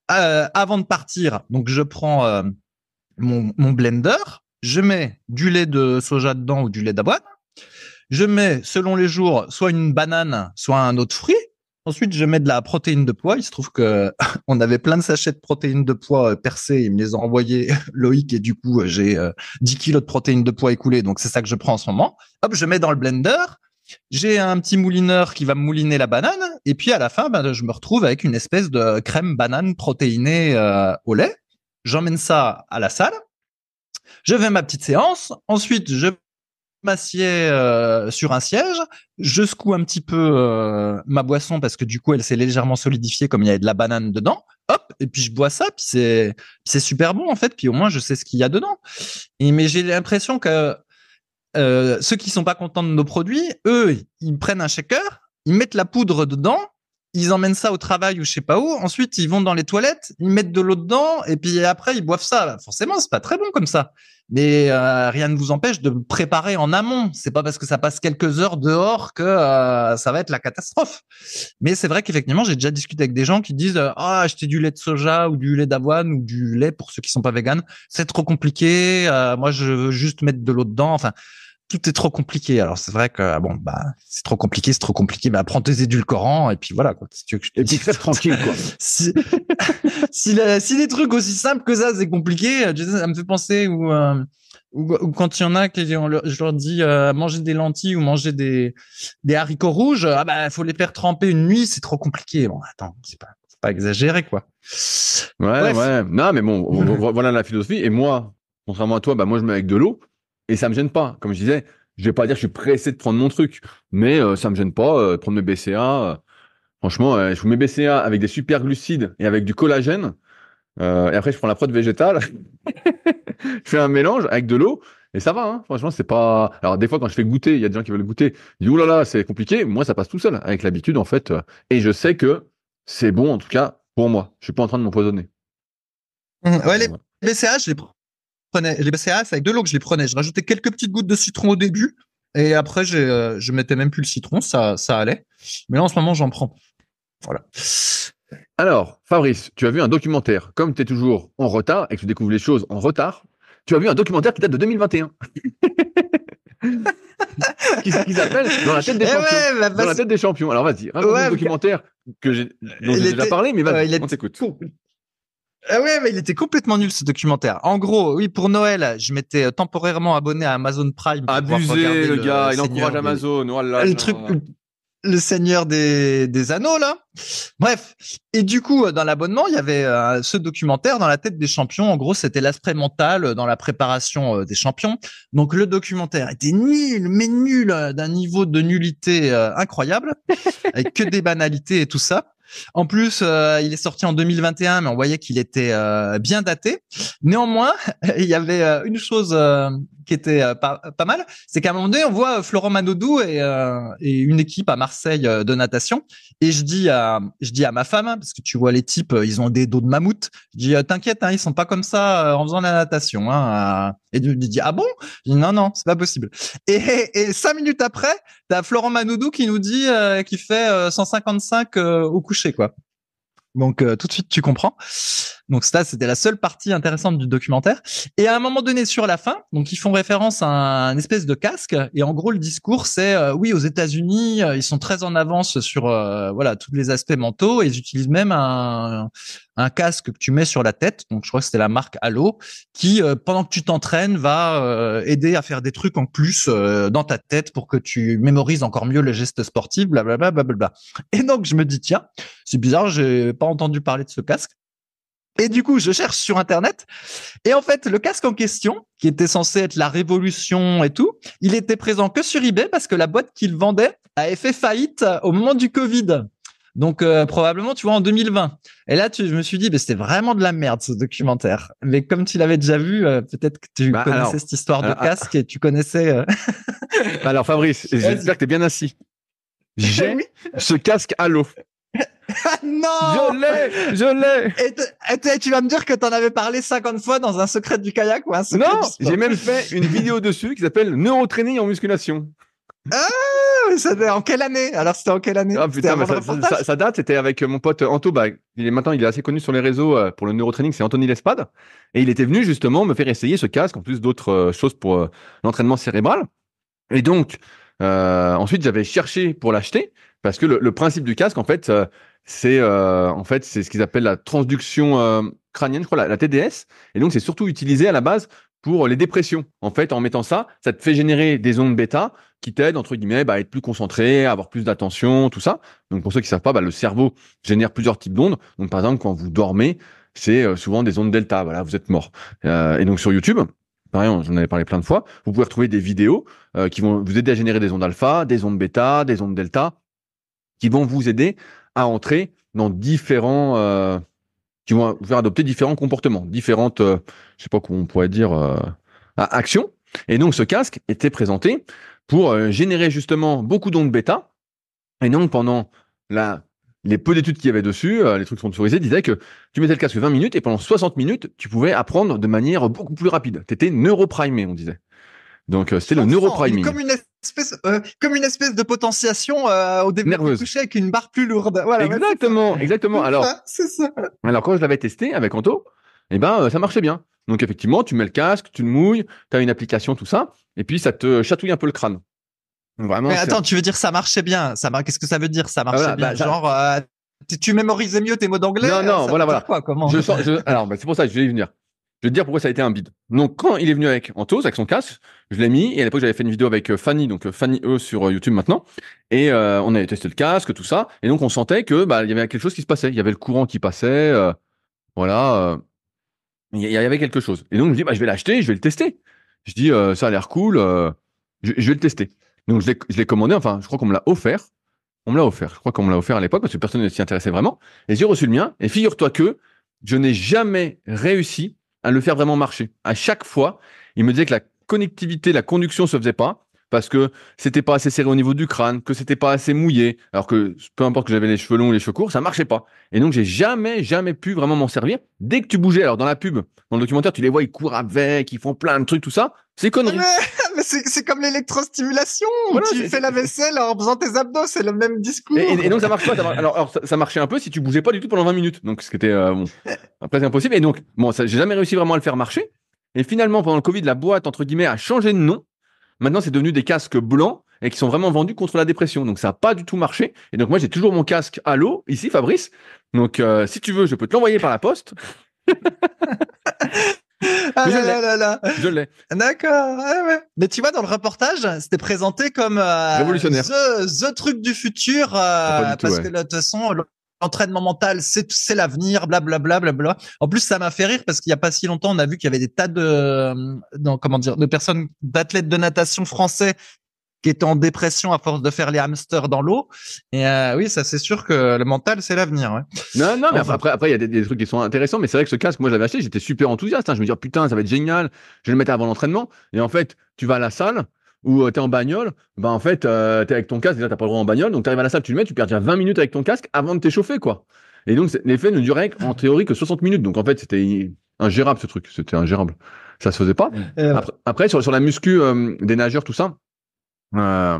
Avant de partir, donc je prends mon blender, je mets du lait de soja dedans ou du lait d'avoine. Je mets, selon les jours, soit une banane, soit un autre fruit. Ensuite, je mets de la protéine de pois. Il se trouve que on avait plein de sachets de protéines de pois percés. Il me les a envoyés, Loïc, et du coup, j'ai 10 kilos de protéines de pois écoulées. Donc, c'est ça que je prends en ce moment. Hop, je mets dans le blender. J'ai un petit moulineur qui va me mouliner la banane. Et puis, à la fin, je me retrouve avec une espèce de crème banane protéinée au lait. J'emmène ça à la salle. Je fais ma petite séance. Ensuite, je m'assieds sur un siège. Je secoue un petit peu ma boisson parce que du coup, elle s'est légèrement solidifiée comme il y avait de la banane dedans. Hop, et puis je bois ça. Puis c'est super bon en fait. Puis au moins, je sais ce qu'il y a dedans. Mais j'ai l'impression que ceux qui sont pas contents de nos produits, eux, ils prennent un shaker, ils mettent la poudre dedans. Ils emmènent ça au travail ou je sais pas où. Ensuite, ils vont dans les toilettes, ils mettent de l'eau dedans et puis après, ils boivent ça. Forcément, c'est pas très bon comme ça. Mais rien ne vous empêche de préparer en amont. C'est pas parce que ça passe quelques heures dehors que ça va être la catastrophe. Mais c'est vrai qu'effectivement, j'ai déjà discuté avec des gens qui disent acheter du lait de soja ou du lait d'avoine ou du lait pour ceux qui sont pas véganes, c'est trop compliqué. Moi, je veux juste mettre de l'eau dedans. Enfin, tout est trop compliqué. Alors c'est vrai que c'est trop compliqué, c'est trop compliqué. Prends tes édulcorants et puis voilà quoi. Si tu veux que je te Et puis dise. très tranquille quoi. si, si des trucs aussi simples que ça c'est compliqué, tu sais, ça me fait penser ou quand il y en a je leur dis manger des lentilles ou manger des haricots rouges, faut les faire tremper une nuit, c'est trop compliqué. Bon attends, c'est pas exagéré quoi. Ouais, Bref. ouais. Non, mais bon, voilà la philosophie. Et moi, contrairement à toi, moi je mets avec de l'eau et ça me gêne pas. Comme je disais, je vais pas dire que je suis pressé de prendre mon truc, mais ça me gêne pas de prendre mes BCA. Franchement, je vous mets BCA avec des super glucides et avec du collagène. Et après, je prends la prot végétale. Je fais un mélange avec de l'eau. Et ça va, hein. Franchement, c'est pas. Alors, des fois, quand je fais goûter, il y a des gens qui veulent goûter. Ils disent, ouh là là, c'est compliqué. Moi, ça passe tout seul, avec l'habitude, en fait. Et je sais que c'est bon, en tout cas, pour moi. Je suis pas en train de m'empoisonner. Ouais, les BCA, je les prenais. Les BCA, c'est avec de l'eau que je les prenais. Je rajoutais quelques petites gouttes de citron au début. Et après, je mettais même plus le citron. Ça allait. Mais là, en ce moment, j'en prends. Voilà. Alors, Fabrice, tu as vu un documentaire. Comme tu es toujours en retard et que tu découvres les choses en retard, tu as vu un documentaire qui date de 2021. qui s'appelle Dans la tête des champions. Ouais, Dans la tête des champions. Alors vas-y, raconte-nous le documentaire dont j'ai déjà parlé, mais vas-y, on t'écoute. Ah ouais, mais il était complètement nul ce documentaire. En gros, oui, pour Noël, je m'étais temporairairement abonné à Amazon Prime. Abusé, le gars, il encourage Amazon. Oh là le là. truc, le Seigneur des Anneaux, là. Bref. Et du coup, dans l'abonnement, il y avait ce documentaire Dans la tête des champions. En gros, c'était l'aspect mental dans la préparation des champions. Donc, le documentaire était nul, mais nul, d'un niveau de nullité incroyable, avec que des banalités et tout ça. En plus, il est sorti en 2021, mais on voyait qu'il était bien daté. Néanmoins, il y avait une chose qui était pas mal, c'est qu'à un moment donné, on voit Florent Manodou et une équipe à Marseille de natation. Et je dis à ma femme, hein, parce que tu vois les types, ils ont des dos de mammouth. Je dis t'inquiète, hein, ils sont pas comme ça en faisant la natation. Hein, et je dis ah bon? Je dis non, c'est pas possible. Et 5 minutes après, t'as Florent Manodou qui nous dit qu'il fait 155 au coucher, quoi. Donc tout de suite tu comprends. Donc ça, c'était la seule partie intéressante du documentaire. Et à un moment donné, sur la fin, donc ils font référence à un espèce de casque. Et en gros, le discours, c'est oui, aux États-Unis, ils sont très en avance sur voilà tous les aspects mentaux. Et ils utilisent même un casque que tu mets sur la tête. Donc je crois que c'était la marque Halo, qui pendant que tu t'entraînes va aider à faire des trucs en plus dans ta tête pour que tu mémorises encore mieux les gestes sportifs, blablabla, blablabla. Et donc je me dis tiens, c'est bizarre, j'ai pas entendu parler de ce casque. Et du coup, je cherche sur Internet. Et en fait, le casque en question, qui était censé être la révolution et tout, il était présent que sur eBay parce que la boîte qu'il vendait avait fait faillite au moment du Covid. Donc, probablement, tu vois, en 2020. Et là, je me suis dit, c'était vraiment de la merde, ce documentaire. Mais comme tu l'avais déjà vu, peut-être que tu connaissais cette histoire de casque et tu connaissais... Alors, Fabrice, j'espère que tu es bien assis. J'ai ce casque Halo. Non! Je l'ai! Et tu vas me dire que t'en avais parlé 50 fois dans un secret du kayak ou un secret du sport. Non! J'ai même fait une vidéo dessus qui s'appelle Neurotraining en musculation. Ah, c'était en quelle année? Alors, c'était en quelle année? Ah putain, ça date, c'était avec mon pote Anto. Maintenant, il est assez connu sur les réseaux pour le neurotraining, c'est Anthony Lespade. Et il était venu justement me faire essayer ce casque, en plus d'autres choses pour l'entraînement cérébral. Et donc, ensuite, j'avais cherché pour l'acheter, parce que le principe du casque, en fait, c'est ce qu'ils appellent la transduction crânienne, je crois, la TDS. Et donc, c'est surtout utilisé à la base pour les dépressions. En fait, en mettant ça te fait générer des ondes bêta qui t'aident, entre guillemets, à être plus concentré, à avoir plus d'attention, tout ça. Donc, pour ceux qui savent pas, le cerveau génère plusieurs types d'ondes. Donc, par exemple, quand vous dormez, c'est souvent des ondes delta. Voilà, vous êtes mort. Et donc, sur YouTube, pareil, j'en avais parlé plein de fois, vous pouvez retrouver des vidéos qui vont vous aider à générer des ondes alpha, des ondes bêta, des ondes delta, qui vont vous aider à entrer dans différents... qui vont vous faire adopter différents comportements, différentes, je sais pas comment on pourrait dire, actions. Et donc, ce casque était présenté pour générer justement beaucoup d'ondes bêta. Et donc, pendant les peu d'études qu'il y avait dessus, les trucs sponsorisés disaient que tu mettais le casque 20 minutes et pendant 60 minutes, tu pouvais apprendre de manière beaucoup plus rapide. Tu étais neuroprimé, on disait. Donc, c'était le neuropriming. Comme une espèce de potentiation au développement couché avec une barre plus lourde. Voilà, exactement. Alors, c'est ça. Alors, quand je l'avais testé avec Anto, ça marchait bien. Donc, effectivement, tu mets le casque, tu le mouilles, tu as une application, tout ça, et puis ça te chatouille un peu le crâne. Vraiment. Mais attends, tu veux dire ça marchait bien? Qu'est-ce que ça veut dire ça marchait bien? Genre, tu mémorisais mieux tes mots d'anglais? Non, voilà. Quoi, comment? Alors, c'est pour ça que je vais y venir. Je vais te dire pourquoi ça a été un bide. Donc, quand il est venu avec Anto, avec son casque, je l'ai mis, et à l'époque, j'avais fait une vidéo avec Fanny, donc Fanny E sur YouTube maintenant, et on avait testé le casque, tout ça, et donc on sentait que il y avait quelque chose qui se passait. Il y avait le courant qui passait, il y avait quelque chose. Et donc, je me dis, je vais l'acheter, je vais le tester. Je dis, ça a l'air cool, je vais le tester. Donc, je l'ai commandé, enfin, je crois qu'on me l'a offert. On me l'a offert. Je crois qu'on me l'a offert à l'époque parce que personne ne s'y intéressait vraiment. Et j'ai reçu le mien. Et figure-toi que je n'ai jamais réussi à le faire vraiment marcher. À chaque fois, il me disait que la connectivité, la conduction se faisait pas parce que c'était pas assez serré au niveau du crâne, que c'était pas assez mouillé. Alors que peu importe que j'avais les cheveux longs ou les cheveux courts, ça marchait pas. Et donc, j'ai jamais pu vraiment m'en servir. Dès que tu bougeais, alors dans la pub, dans le documentaire, tu les vois, ils courent avec, ils font plein de trucs, tout ça. C'est connerie. Mais c'est comme l'électrostimulation. Voilà, Tu fais la vaisselle en faisant tes abdos, c'est le même discours. Et donc ça marche pas. Alors ça marchait un peu si tu bougeais pas du tout pendant 20 minutes. Donc ce qui était bon, presque impossible. Et donc bon, ça, j'ai jamais réussi vraiment à le faire marcher. Et finalement pendant le Covid, la boîte entre guillemets a changé de nom. Maintenant c'est devenu des casques blancs et qui sont vraiment vendus contre la dépression. Donc ça a pas du tout marché. Et donc moi j'ai toujours mon casque Halo ici, Fabrice. Donc si tu veux, je peux te l'envoyer par la poste. Ah Mais je là l'ai. là là là. Je l'ai. D'accord. Ouais, ouais. Mais tu vois, dans le reportage, c'était présenté comme Révolutionnaire. the truc du futur, Pas du tout, parce ouais. que de toute façon, l'entraînement mental, c'est l'avenir, blablabla, blablabla. En plus, ça m'a fait rire parce qu'il y a pas si longtemps, on a vu qu'il y avait des tas de personnes, d'athlètes de natation français qui étaient en dépression à force de faire les hamsters dans l'eau. Et oui, ça c'est sûr que le mental, c'est l'avenir. Ouais. Non, mais Enfin, après, il y a des trucs qui sont intéressants, mais c'est vrai que ce casque, moi, je l'avais acheté, j'étais super enthousiaste, hein. Je me dis, oh, putain, ça va être génial. Je vais le mettre avant l'entraînement. Et en fait, tu vas à la salle ou t'es en bagnole, bah, en fait, t'es avec ton casque, déjà, t'as pas le droit en bagnole. Donc, t'arrives à la salle, tu le mets, tu perds déjà 20 minutes avec ton casque avant de t'échauffer, quoi. Et donc, l'effet ne durait en théorie que 60 minutes. Donc, en fait, c'était ingérable, ce truc. C'était ingérable. Ça se faisait pas. Après, sur la muscu, des nageurs, tout ça, euh,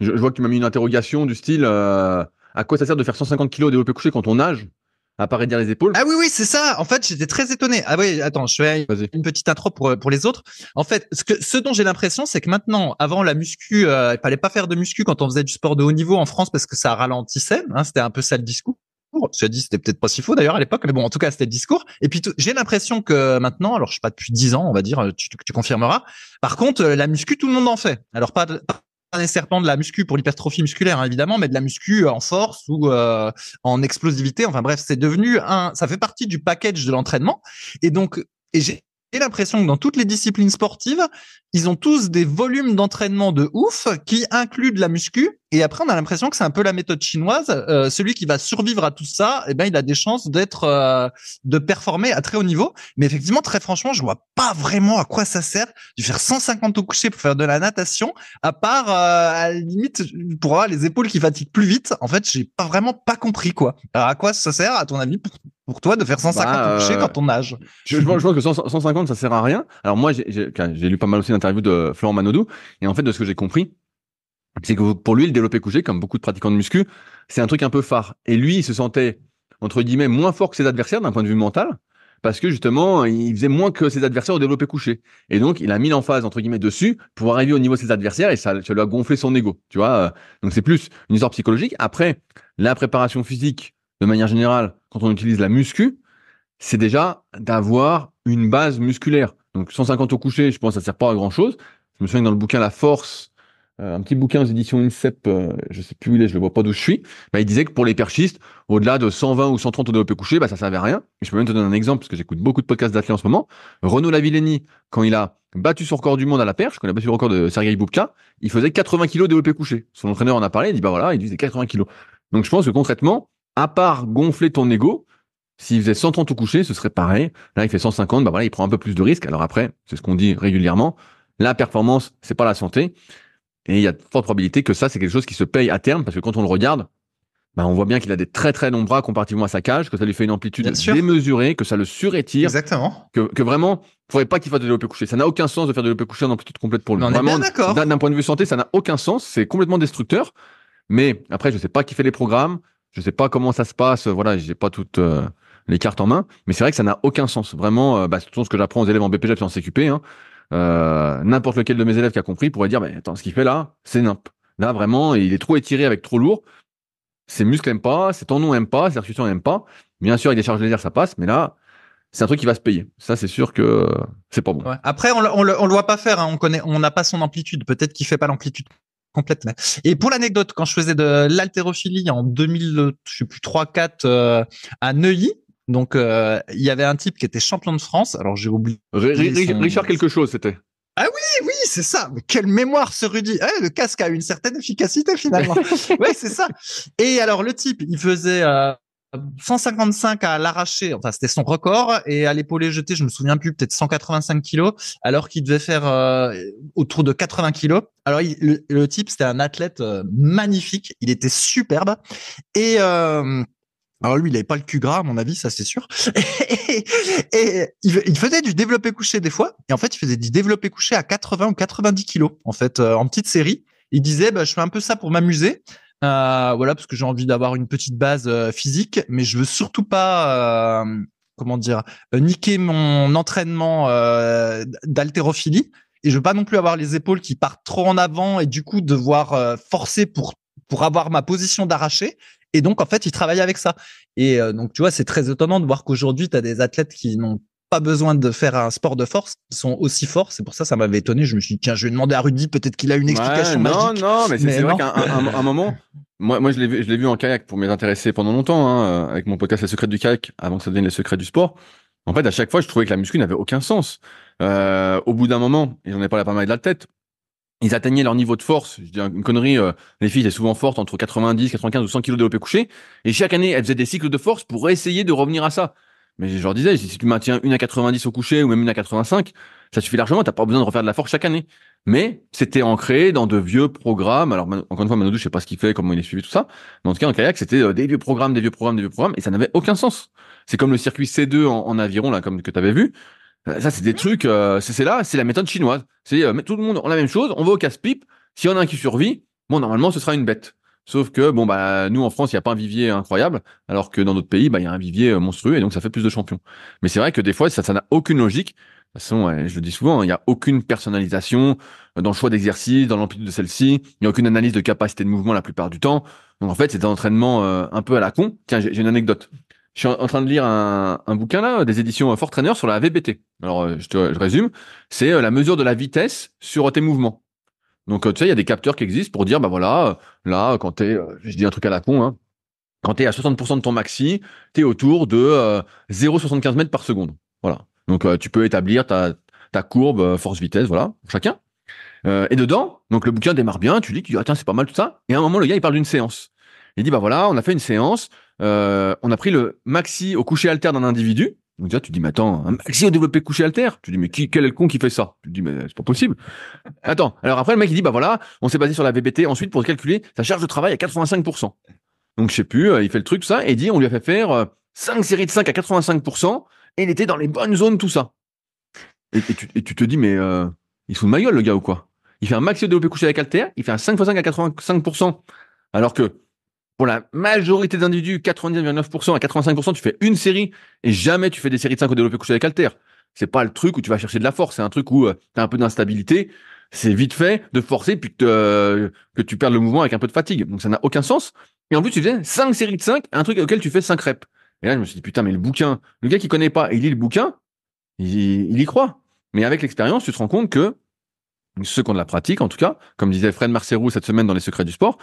je vois que tu m'as mis une interrogation du style, à quoi ça sert de faire 150 kilos de développé couché quand on nage? À part raidir les épaules. Ah oui, oui, c'est ça. En fait, j'étais très étonné. Ah oui, attends, je fais Vas-y. une petite intro pour les autres. En fait, ce dont j'ai l'impression, c'est que maintenant, avant la muscu, il fallait pas faire de muscu quand on faisait du sport de haut niveau en France parce que ça ralentissait. Hein, c'était un peu ça le discours. Cela dit, c'était peut-être pas si faux d'ailleurs à l'époque, mais bon, en tout cas, c'était le discours. Et puis, j'ai l'impression que maintenant, alors je sais pas depuis 10 ans, on va dire, tu confirmeras. Par contre, la muscu, tout le monde en fait. Alors pas nécessairement de la muscu pour l'hypertrophie musculaire, hein, évidemment, mais de la muscu en force ou en explosivité. Enfin bref, ça fait partie du package de l'entraînement. Et donc, j'ai l'impression que dans toutes les disciplines sportives, ils ont tous des volumes d'entraînement de ouf qui incluent de la muscu. Et après, on a l'impression que c'est un peu la méthode chinoise. Celui qui va survivre à tout ça, eh ben, il a des chances de performer à très haut niveau. Mais effectivement, très franchement, je vois pas vraiment à quoi ça sert de faire 150 au coucher pour faire de la natation, à part à la limite pour avoir les épaules qui fatiguent plus vite. En fait, j'ai pas compris quoi. Alors, à quoi ça sert, à ton avis, pour toi, de faire 150 au coucher quand on nage? Je pense que 150, ça sert à rien. Alors moi, j'ai lu pas mal aussi d'interviews de Florent Manodou, et en fait, de ce que j'ai compris, c'est que pour lui, le développé couché, comme beaucoup de pratiquants de muscu, c'est un truc un peu phare. Et lui, il se sentait, entre guillemets, moins fort que ses adversaires d'un point de vue mental, parce que justement, il faisait moins que ses adversaires au développé couché. Et donc, il a mis l'emphase, entre guillemets, dessus pour arriver au niveau de ses adversaires, et ça lui a gonflé son ego, tu vois. Donc, c'est plus une histoire psychologique. Après, la préparation physique, de manière générale, quand on utilise la muscu, c'est déjà d'avoir une base musculaire. Donc 150 au coucher, je pense que ça sert pas à grand chose. Je me souviens que dans le bouquin La Force, un petit bouquin aux éditions INSEP, je sais plus où il est, je le vois pas d'où je suis, bah, il disait que pour les perchistes, au-delà de 120 ou 130 au développé couché, bah, ça servait à rien. Et je peux même te donner un exemple, parce que j'écoute beaucoup de podcasts d'athlètes en ce moment. Renaud Lavillenie, quand il a battu son record du monde à la perche, quand il a battu le record de Sergei Boubka, il faisait 80 kilos de développé couché. Son entraîneur en a parlé, il dit, bah voilà, il faisait 80 kilos. Donc je pense que concrètement, à part gonfler ton ego, s'il faisait 130 au coucher, ce serait pareil. Là, il fait 150, bah voilà, il prend un peu plus de risques. Alors après, c'est ce qu'on dit régulièrement. La performance, c'est pas la santé. Et il y a de fortes probabilités que ça, c'est quelque chose qui se paye à terme, parce que quand on le regarde, bah, on voit bien qu'il a des très très longs bras comparativement à sa cage, que ça lui fait une amplitude démesurée, que ça le surétire. Exactement. Que vraiment, il faudrait pas qu'il fasse de développé couché. Ça n'a aucun sens de faire de développé couché en amplitude complète pour lui. On est Vraiment, bien d'accord. d'un point de vue santé, ça n'a aucun sens. C'est complètement destructeur. Mais après, je sais pas qui fait les programmes. Je sais pas comment ça se passe. Voilà, j'ai pas toutes les cartes en main. Mais c'est vrai que ça n'a aucun sens. Vraiment, c'est tout ce que j'apprends aux élèves en BPJEPS et en CQP. Hein. N'importe lequel de mes élèves qui a compris pourrait dire, mais attends, ce qu'il fait là, c'est nimp. Là, vraiment, il est trop étiré avec trop lourd. Ses muscles aiment pas, ses tendons aiment pas, ses articulations aiment pas. Bien sûr, avec des charges légères, ça passe. Mais là, c'est un truc qui va se payer. Ça, c'est sûr que c'est pas bon. Ouais. Après, on le voit pas faire. Hein. On n'a pas son amplitude. Peut-être qu'il fait pas l'amplitude complète. Mais... Et pour l'anecdote, quand je faisais de l'haltérophilie en 2000, je sais plus 3-4 à Neuilly, donc il y avait un type qui était champion de France. Alors j'ai oublié. Richard quelque chose, c'était. Ah oui, c'est ça. Mais quelle mémoire, ce Rudy. Le casque a une certaine efficacité, finalement. Ouais, c'est ça. Et alors, le type, il faisait 155 à l'arraché. Enfin, c'était son record. Et à l'épaulé jeté, je me souviens plus, peut-être 185 kilos, alors qu'il devait faire autour de 80 kilos. Alors, le type, c'était un athlète magnifique. Il était superbe. Et alors lui, il avait pas le cul gras, à mon avis, ça c'est sûr. Et il faisait du développé couché des fois. Et en fait, il faisait du développé couché à 80 ou 90 kilos, en fait, en petite série. Il disait, je fais un peu ça pour m'amuser. Voilà, parce que j'ai envie d'avoir une petite base physique, mais je veux surtout pas, comment dire, niquer mon entraînement d'haltérophilie. Et je veux pas non plus avoir les épaules qui partent trop en avant et du coup devoir forcer pour avoir ma position d'arraché. Et donc, en fait, il travaille avec ça. Et donc, tu vois, c'est très étonnant de voir qu'aujourd'hui, tu as des athlètes qui n'ont pas besoin de faire un sport de force, qui sont aussi forts. C'est pour ça m'avait étonné. Je me suis dit, tiens, je vais demander à Rudy, peut-être qu'il a une explication magique. Non, mais c'est vrai qu'à un moment, moi, je l'ai vu en kayak pour m'y intéresser pendant longtemps, hein, avec mon podcast Les Secrets du kayak, avant que ça devienne Les Secrets du sport. En fait, à chaque fois, je trouvais que la muscu n'avait aucun sens. Au bout d'un moment, et j'en ai parlé pas mal de la tête, ils atteignaient leur niveau de force. Je dis une connerie, les filles étaient souvent fortes entre 90, 95 ou 100 kilos de développé couché. Et chaque année, elles faisaient des cycles de force pour essayer de revenir à ça. Mais je leur disais, si tu maintiens une à 90 au couché ou même une à 85, ça suffit largement, t'as pas besoin de refaire de la force chaque année. Mais c'était ancré dans de vieux programmes. Alors, encore une fois, Manodou, je sais pas ce qu'il fait, comment il est suivi, tout ça. Mais en tout cas, en kayak, c'était des vieux programmes, et ça n'avait aucun sens. C'est comme le circuit C2 en aviron, là, comme que t'avais vu. Ça, c'est des trucs, c'est là, c'est la méthode chinoise. C'est tout le monde on la même chose, on va au casse-pipe. S'il y en a un qui survit, bon, normalement, ce sera une bête. Sauf que, bon, nous, en France, il n'y a pas un vivier incroyable, alors que dans d'autres pays, il y a un vivier monstrueux, et donc ça fait plus de champions. Mais c'est vrai que des fois, ça n'a aucune logique. De toute façon, je le dis souvent, il n'y a aucune personnalisation dans le choix d'exercice, dans l'amplitude de celle-ci. Il n'y a aucune analyse de capacité de mouvement la plupart du temps. Donc, en fait, c'est un entraînement un peu à la con. Tiens, j'ai une anecdote. Je suis en train de lire un bouquin là, des éditions Fort Trainer sur la VBT. Alors, je résume, c'est la mesure de la vitesse sur tes mouvements. Donc, tu sais, il y a des capteurs qui existent pour dire, voilà, là, quand t'es, je dis un truc à la con, hein, quand t'es à 60% de ton maxi, t'es autour de 0,75 mètres par seconde. Voilà. Donc, tu peux établir ta courbe force-vitesse, voilà, pour chacun. Et dedans, donc le bouquin démarre bien, tu dis, tiens, c'est pas mal tout ça. Et à un moment, le gars, il parle d'une séance. Il dit, voilà, on a fait une séance, on a pris le maxi au coucher haltère d'un individu. Donc déjà, tu dis, mais attends, un maxi au développé couché haltère? Tu dis, mais quel est le con qui fait ça? Tu dis, mais c'est pas possible. Attends. Alors après, le mec, il dit, voilà, on s'est basé sur la VBT ensuite pour calculer sa charge de travail à 85%. Donc, je sais plus, il fait le truc, tout ça, et il dit, on lui a fait faire 5 séries de 5 à 85%, et il était dans les bonnes zones, tout ça. Et tu te dis, mais il se fout de ma gueule, le gars, ou quoi? Il fait un maxi au développé couché avec haltère, il fait un 5 x 5 à 85%. Alors que, pour la majorité d'individus, 99% à 85%, tu fais une série et jamais tu fais des séries de 5 au développé couché avec haltère. C'est pas le truc où tu vas chercher de la force, c'est un truc où tu as un peu d'instabilité, c'est vite fait de forcer puis que tu perds le mouvement avec un peu de fatigue. Donc ça n'a aucun sens. Et en plus, tu faisais 5 séries de 5, un truc auquel tu fais 5 reps. Et là, je me suis dit, putain, mais le bouquin, le gars qui connaît pas et il lit le bouquin, il y croit. Mais avec l'expérience, tu te rends compte que ceux qui ont de la pratique, en tout cas, comme disait Fred Marcerou cette semaine dans Les Secrets du Sport,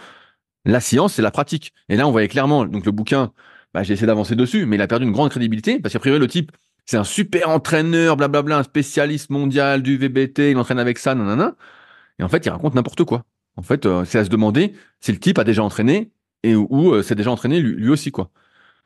la science, c'est la pratique. Et là, on voyait clairement, donc le bouquin, j'ai essayé d'avancer dessus, mais il a perdu une grande crédibilité, parce qu'à priori, le type, c'est un super entraîneur, blablabla, un spécialiste mondial du VBT, il entraîne avec ça, nanana. Et en fait, il raconte n'importe quoi. En fait, c'est à se demander si le type a déjà entraîné, et ou s'est déjà entraîné lui aussi, quoi.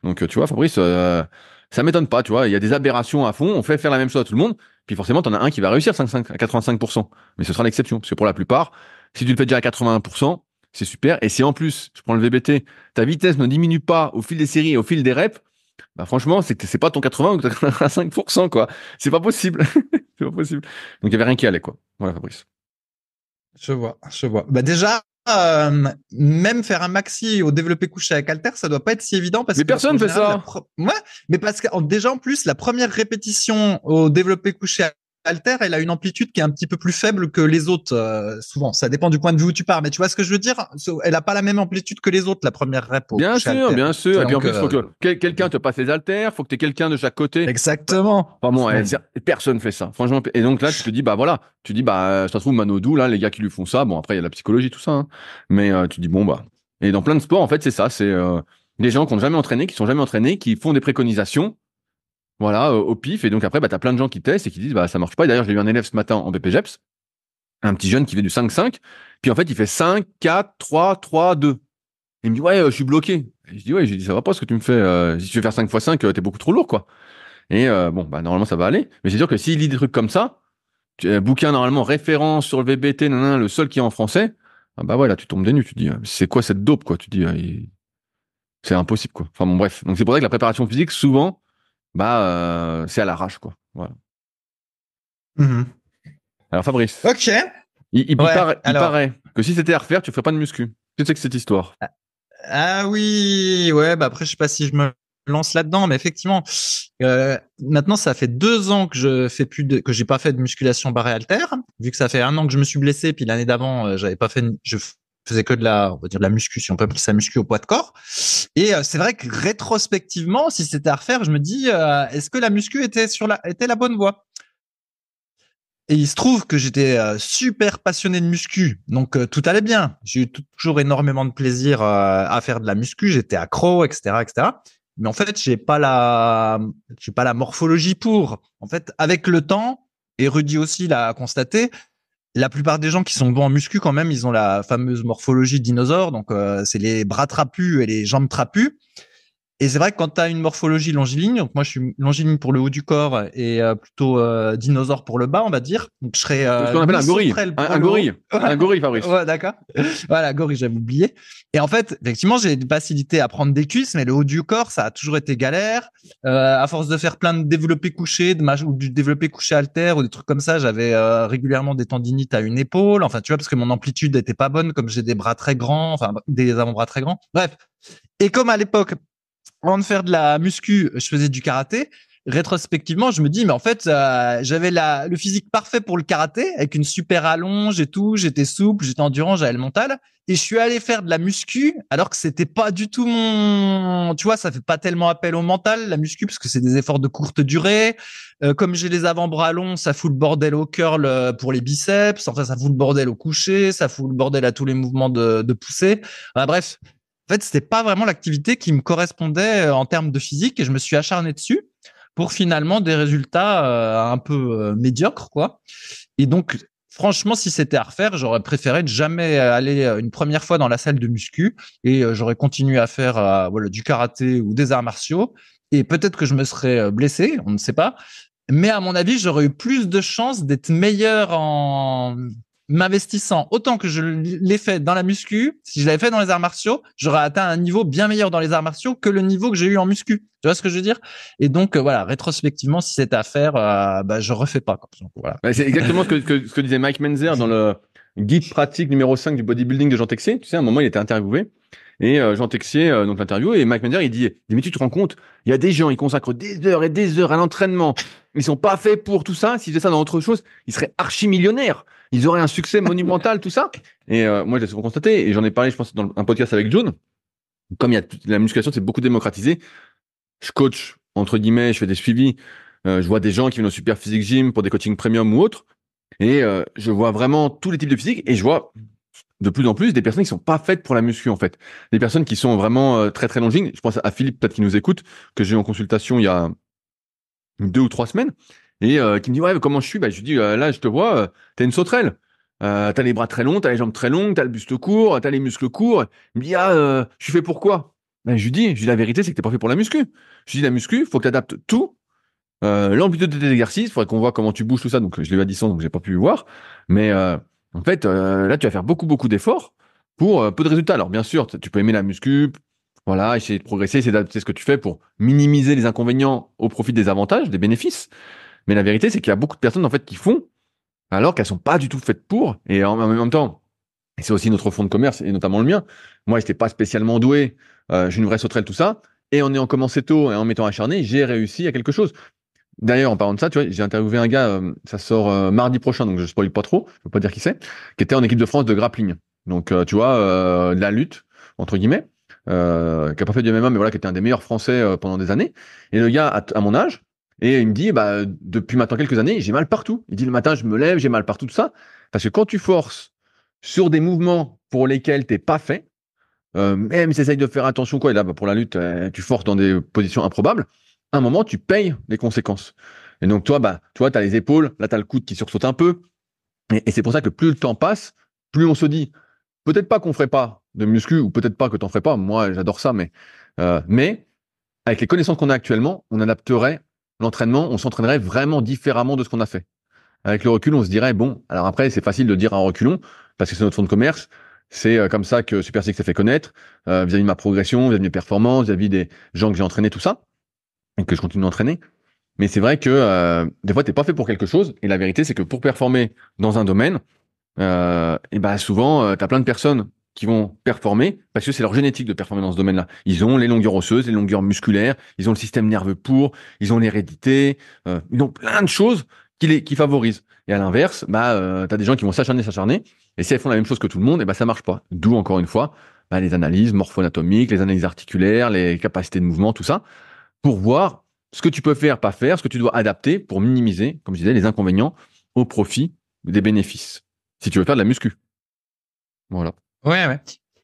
Donc, tu vois, Fabrice, ça m'étonne pas, tu vois, il y a des aberrations à fond, on fait faire la même chose à tout le monde, puis forcément, t'en as un qui va réussir 5 à 85%. Mais ce sera l'exception, parce que pour la plupart, si tu le fais déjà à 81%, c'est super. Et si en plus, je prends le VBT, ta vitesse ne diminue pas au fil des séries et au fil des reps, franchement, c'est pas ton 80 ou ton 85%, quoi. C'est pas possible. C'est pas possible. Donc, il y avait rien qui allait, quoi. Voilà, Fabrice. Je vois. Déjà, même faire un maxi au développé couché avec haltère, ça doit pas être si évident parce mais que personne fait ça. Ouais, mais parce que déjà en plus, la première répétition au développé couché haltère, elle a une amplitude qui est un petit peu plus faible que les autres. Souvent, ça dépend du point de vue où tu pars, mais tu vois ce que je veux dire? Elle a pas la même amplitude que les autres, la première rep au Bien couché sûr, haltère. bien sûr. Et puis en Donc, plus, il faut que quelqu'un te passe les haltères, faut que tu aies quelqu'un de chaque côté. Exactement. Enfin bon, personne fait ça. Franchement, et donc là, tu te dis, voilà, tu dis, ça se trouve, Manodou, là, les gars qui lui font ça, bon, après, il y a la psychologie, tout ça, hein. Mais tu dis, bon, et dans plein de sports, en fait, c'est ça, c'est des gens qui ont jamais entraîné, qui sont jamais entraînés, qui font des préconisations, voilà, au pif, et donc après, t'as plein de gens qui testent et qui disent, ça marche pas. Et d'ailleurs, j'ai eu un élève ce matin en BPGEPS, un petit jeune qui fait du 5-5, puis en fait, il fait 5, 4, 3, 3, 2. Il me dit, ouais, je suis bloqué. Et je dis, ouais, j'ai dit, ça va pas ce que tu me fais. Si tu veux faire 5 x 5, t'es beaucoup trop lourd, quoi. Et bon, bah, normalement, ça va aller. Mais c'est sûr que s'il lit des trucs comme ça, bouquin, normalement, référence sur le VBT, nanana, le seul qui est en français, ah bah ouais, là, tu tombes des nues. Tu te dis, c'est quoi cette dope, quoi? Tu te dis, c'est impossible, quoi. Enfin bon, bref. Donc, c'est pour ça que la préparation physique, souvent, c'est à l'arrache, quoi. Voilà. Mhm. Alors, Fabrice, Ok. il Ouais. paraît que si c'était à refaire, tu ferais pas de muscu. Qu'est-ce que c'est que cette histoire? Ah oui, ouais, bah après, je sais pas si je me lance là-dedans, mais effectivement, maintenant, ça fait 2 ans que que j'ai pas fait de musculation barre et haltère, vu que ça fait 1 an que je me suis blessé, puis l'année d'avant, j'avais pas fait, je faisais que on va dire de la muscu, si on peut appeler ça muscu au poids de corps. Et c'est vrai que rétrospectivement, si c'était à refaire, je me dis, est-ce que la muscu était la bonne voie? Et il se trouve que j'étais super passionné de muscu, donc tout allait bien. J'ai eu toujours énormément de plaisir à faire de la muscu. J'étais accro, etc., etc. Mais en fait, j'ai pas la morphologie pour. En fait, avec le temps, et Rudy aussi l'a constaté, la plupart des gens qui sont bons en muscu, quand même, ils ont la fameuse morphologie dinosaure. Donc, c'est les bras trapus et les jambes trapues. Et c'est vrai que quand tu as une morphologie longiligne, donc moi je suis longiligne pour le haut du corps et plutôt dinosaure pour le bas, on va dire. Donc je serais C'est ce qu'on appelle un gorille. mi-sauterelle pour Un le haut. gorille. Un gorille, Fabrice. Ouais, d'accord. Voilà, gorille, j'avais oublié. Et en fait, effectivement, j'ai une facilité à prendre des cuisses, mais le haut du corps, ça a toujours été galère. À force de faire plein de développés couchés, ou du développé couché haltère ou des trucs comme ça, j'avais régulièrement des tendinites à une épaule. Enfin, tu vois, parce que mon amplitude était pas bonne, comme j'ai des bras très grands, enfin des avant-bras très grands. Bref. Et comme à l'époque, avant de faire de la muscu, je faisais du karaté. Rétrospectivement, je me dis, mais en fait, j'avais le physique parfait pour le karaté, avec une super allonge et tout. J'étais souple, j'étais endurant, j'avais le mental. Et je suis allé faire de la muscu, alors que c'était pas du tout tu vois, ça fait pas tellement appel au mental, la muscu, parce que c'est des efforts de courte durée. Comme j'ai les avant-bras longs, ça fout le bordel au curl pour les biceps. Enfin, ça fout le bordel au coucher, ça fout le bordel à tous les mouvements de poussée. Enfin, bref, en fait, c'était pas vraiment l'activité qui me correspondait en termes de physique et je me suis acharné dessus pour finalement des résultats un peu médiocres, quoi. Et donc, franchement, si c'était à refaire, j'aurais préféré ne jamais aller une première fois dans la salle de muscu et j'aurais continué à faire voilà, du karaté ou des arts martiaux. Et peut-être que je me serais blessé, on ne sait pas. Mais à mon avis, j'aurais eu plus de chances d'être meilleur en m'investissant autant que je l'ai fait dans la muscu. Si je l'avais fait dans les arts martiaux, j'aurais atteint un niveau bien meilleur dans les arts martiaux que le niveau que j'ai eu en muscu. Tu vois ce que je veux dire? Et donc, voilà, rétrospectivement, si c'était à faire, je refais pas. Donc, voilà. Ouais, c'est exactement ce que disait Mike Menzer dans le guide pratique numéro 5 du bodybuilding de Jean Texier. Tu sais, à un moment, il était interviewé. Et Jean Texier, donc l'interview, et Mike Menzer, il dit, mais tu te rends compte, il y a des gens, ils consacrent des heures et des heures à l'entraînement. Ils sont pas faits pour tout ça. S'ils faisaient ça dans autre chose, ils seraient archi-millionnaires. Ils auraient un succès monumental, tout ça. Et moi, je l'ai souvent constaté, et j'en ai parlé, je pense, dans un podcast avec John. Comme la musculation, c'est beaucoup démocratisé. Je coach, entre guillemets, je fais des suivis. Je vois des gens qui viennent au Super Physique Gym pour des coachings premium ou autres. Et je vois vraiment tous les types de physique. Et je vois de plus en plus des personnes qui sont pas faites pour la muscu, en fait. Des personnes qui sont vraiment très, très longines. Je pense à Philippe, peut-être qui nous écoute, que j'ai eu en consultation il y a 2 ou 3 semaines. Et qui me dit, ouais, comment je suis? Bah, je lui dis, là, je te vois, t'as une sauterelle. T'as les bras très longs, t'as les jambes très longues, t'as le buste court, t'as les muscles courts. Il me dit, je suis fait pour quoi? Ben, je lui dis, la vérité, c'est que t'es pas fait pour la muscu. Je lui dis, la muscu, faut que t'adaptes tout. L'amplitude de tes exercices, faudrait qu'on voit comment tu bouges, tout ça. Donc, je l'ai eu à distance, donc j'ai pas pu voir. Mais en fait, là, tu vas faire beaucoup, beaucoup d'efforts pour peu de résultats. Alors, bien sûr, tu peux aimer la muscu, voilà, essayer de progresser, essayer d'adapter ce que tu fais pour minimiser les inconvénients au profit des avantages, des bénéfices. Mais la vérité, c'est qu'il y a beaucoup de personnes, en fait, qui font alors qu'elles sont pas du tout faites pour. Et en même temps, et c'est aussi notre fonds de commerce, et notamment le mien. Moi, j'étais pas spécialement doué. J'ai une vraie sauterelle, tout ça. Et en ayant commencé tôt et en m'étant acharné, j'ai réussi à quelque chose. D'ailleurs, en parlant de ça, tu vois, j'ai interviewé un gars, ça sort mardi prochain, donc je spoil pas trop, je peux pas dire qui c'est, qui était en équipe de France de grappling. Donc, tu vois, de la lutte, entre guillemets, qui a pas fait du MMA, mais voilà, qui était un des meilleurs Français pendant des années. Et le gars, à mon âge, et il me dit, bah, depuis maintenant quelques années, j'ai mal partout. Il dit, le matin, je me lève, j'ai mal partout, tout ça. Parce que quand tu forces sur des mouvements pour lesquels t'es pas fait, même si tu essayes de faire attention, quoi, et là, bah, pour la lutte, tu forces dans des positions improbables, à un moment, tu payes les conséquences. Et donc, toi, bah, tu vois, tu as les épaules, là, tu as le coude qui sursaute un peu, Et c'est pour ça que plus le temps passe, plus on se dit, peut-être pas qu'on ferait pas de muscu, ou peut-être pas que t'en ferais pas. Moi, j'adore ça, mais avec les connaissances qu'on a actuellement, on adapterait l'entraînement, on s'entraînerait vraiment différemment de ce qu'on a fait. Avec le recul, on se dirait, bon, alors après, c'est facile de dire en reculons, parce que c'est notre fonds de commerce, c'est comme ça que Super Six s'est fait connaître, vis-à-vis de ma progression, vis-à-vis de mes performances, vis-à-vis des gens que j'ai entraînés, tout ça, et que je continue d'entraîner. Mais c'est vrai que des fois, t'es pas fait pour quelque chose, et la vérité, c'est que pour performer dans un domaine, et ben souvent, tu as plein de personnes qui vont performer parce que c'est leur génétique de performer dans ce domaine-là. Ils ont les longueurs osseuses, les longueurs musculaires, ils ont le système nerveux pour, ils ont l'hérédité, ils ont plein de choses qui favorisent. Et à l'inverse, tu as des gens qui vont s'acharner, et si elles font la même chose que tout le monde, et ben ça marche pas. D'où encore une fois, les analyses morpho-anatomiques, les analyses articulaires, les capacités de mouvement, tout ça, pour voir ce que tu peux faire, pas faire, ce que tu dois adapter pour minimiser, comme je disais, les inconvénients au profit des bénéfices. Si tu veux faire de la muscu. Voilà. Ouais.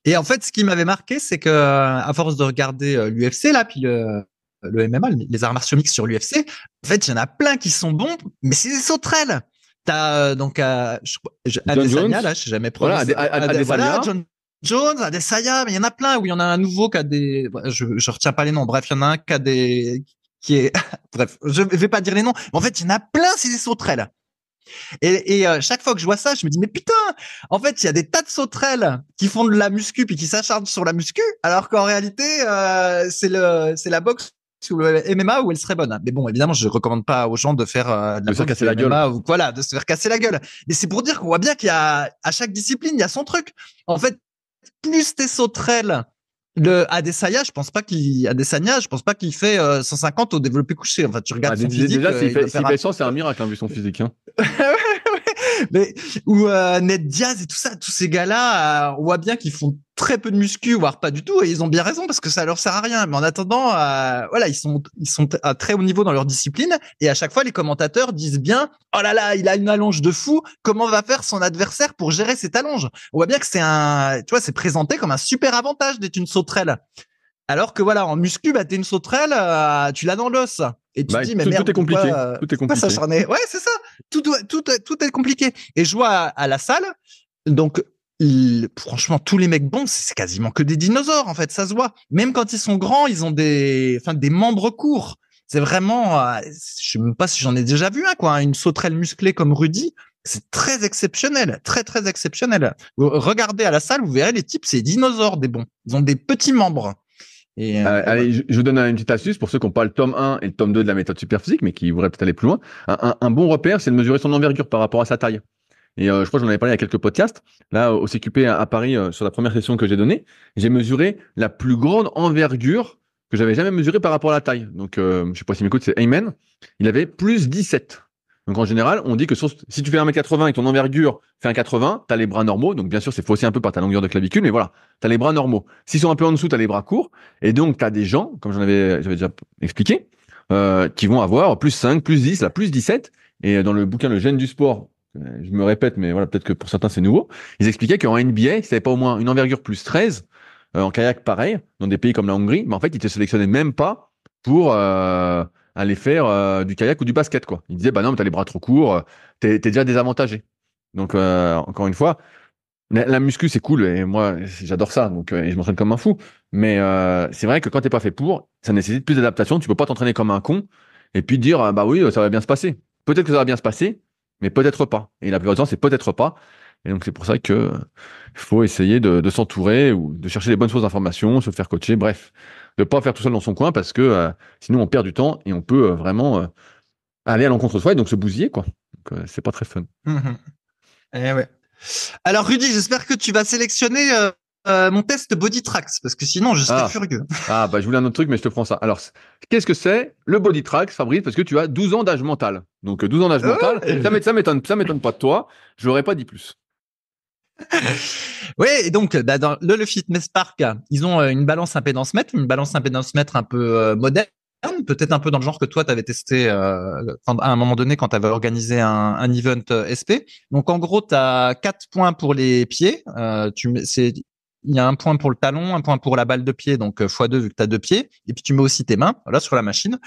Et en fait, ce qui m'avait marqué, c'est que à force de regarder l'UFC là, puis le MMA, les arts martiaux mixtes sur l'UFC, en fait, il y en a plein qui sont bons, mais c'est des sauterelles. T'as Adesanya, là, je sais jamais prononcé. Voilà, Adesanya. Voilà, John Jones, Adesanya, mais il y en a plein où il y en a un nouveau qui a des, je retiens pas les noms. Bref, il y en a un qui est, bref, je vais pas dire les noms. Mais en fait, il y en a plein, c'est des sauterelles. Et chaque fois que je vois ça, je me dis mais putain, en fait, il y a des tas de sauterelles qui font de la muscu puis qui s'acharnent sur la muscu, alors qu'en réalité, c'est la boxe ou le MMA où elle serait bonne. Mais bon, évidemment, je recommande pas aux gens de faire de la boxe, casser la gueule, ou voilà, de se faire casser la gueule. Mais c'est pour dire qu'on voit bien qu'il y a à chaque discipline, il y a son truc. En fait, plus t'es sauterelle. Le Adesanya, je pense pas qu'il fait 150 au développé couché. Enfin, tu regardes son physique. Déjà, s'il fait 100, c'est un miracle, hein, vu son physique. Hein. Mais ou Ned Diaz et tout ça, tous ces gars-là, on voit bien qu'ils font très peu de muscu, voire pas du tout, et ils ont bien raison parce que ça leur sert à rien. Mais en attendant, voilà, ils sont à très haut niveau dans leur discipline, et à chaque fois les commentateurs disent bien, oh là là, il a une allonge de fou. Comment va faire son adversaire pour gérer cette allonge? On voit bien que c'est présenté comme un super avantage d'être une sauterelle. Alors que voilà, en muscu, t'es une sauterelle, tu l'as dans l'os. Et tu te dis, mais merde, tout est compliqué. Tout est compliqué. S'acharner. Ouais, c'est ça. Tout est compliqué. Et je vois à la salle, donc, franchement, tous les mecs bons, c'est quasiment que des dinosaures, en fait, ça se voit. Même quand ils sont grands, ils ont des membres courts. C'est vraiment, je sais même pas si j'en ai déjà vu un, quoi. Une sauterelle musclée comme Rudy. C'est très exceptionnel, très, très exceptionnel. Regardez à la salle, vous verrez les types, c'est dinosaures, des bons. Ils ont des petits membres. Allez, je vous donne une petite astuce pour ceux qui n'ont pas le tome 1 et le tome 2 de la méthode Superphysique, mais qui voudraient peut-être aller plus loin. Un bon repère, c'est de mesurer son envergure par rapport à sa taille. Et je crois que j'en avais parlé il y a quelques podcasts. Là, au CQP à Paris, sur la première session que j'ai donnée, j'ai mesuré la plus grande envergure que j'avais jamais mesurée par rapport à la taille. Donc, je sais pas si m'écoute, c'est Ayman. Il avait plus 17. Donc, en général, on dit que si tu fais 1m80 et ton envergure fait 1m80, tu as les bras normaux. Donc, bien sûr, c'est faussé un peu par ta longueur de clavicule, mais voilà, tu as les bras normaux. S'ils sont un peu en dessous, tu as les bras courts. Et donc, tu as des gens, comme j'avais déjà expliqué, qui vont avoir plus 5, plus 10, là, plus 17. Et dans le bouquin Le Gène du sport, je me répète, mais voilà, peut-être que pour certains, c'est nouveau, ils expliquaient qu'en NBA, si tu pas au moins une envergure plus 13, en kayak, pareil, dans des pays comme la Hongrie, mais en fait, ils te sélectionnaient même pas pour aller faire du kayak ou du basket, quoi. Ils disaient, bah non, mais t'as les bras trop courts, t'es déjà désavantagé. Donc, encore une fois, la muscu, c'est cool, et moi, j'adore ça, donc et je m'entraîne comme un fou. Mais c'est vrai que quand t'es pas fait pour, ça nécessite plus d'adaptation. Tu peux pas t'entraîner comme un con et puis dire, bah oui, ça va bien se passer. Peut-être que ça va bien se passer, mais peut-être pas. Et la plupart du temps, c'est peut-être pas. Et donc, c'est pour ça que faut essayer de s'entourer ou de chercher les bonnes sources d'informations, se faire coacher, bref. De pas faire tout seul dans son coin parce que sinon, on perd du temps et on peut vraiment aller à l'encontre de soi et donc se bousiller, quoi. Donc, c'est pas très fun. Eh ouais. Alors, Rudy, j'espère que tu vas sélectionner mon test Body Tracks parce que sinon, je serais furieux. Bah, je voulais un autre truc, mais je te prends ça. Alors, qu'est-ce que c'est le Body Tracks, Fabrice? Parce que tu as 12 ans d'âge mental. Donc, 12 ans d'âge mental, ça m'étonne pas de toi. Je l'aurais pas dit plus. Oui, et donc dans le Fitness Park, ils ont une balance impédance mètre un peu moderne, peut-être un peu dans le genre que toi tu avais testé à un moment donné quand tu avais organisé un event SP. Donc en gros, tu as 4 points pour les pieds, c'est il y a un point pour le talon, un point pour la balle de pied, donc x2 vu que tu as 2 pieds, et puis tu mets aussi tes mains, voilà, sur la machine.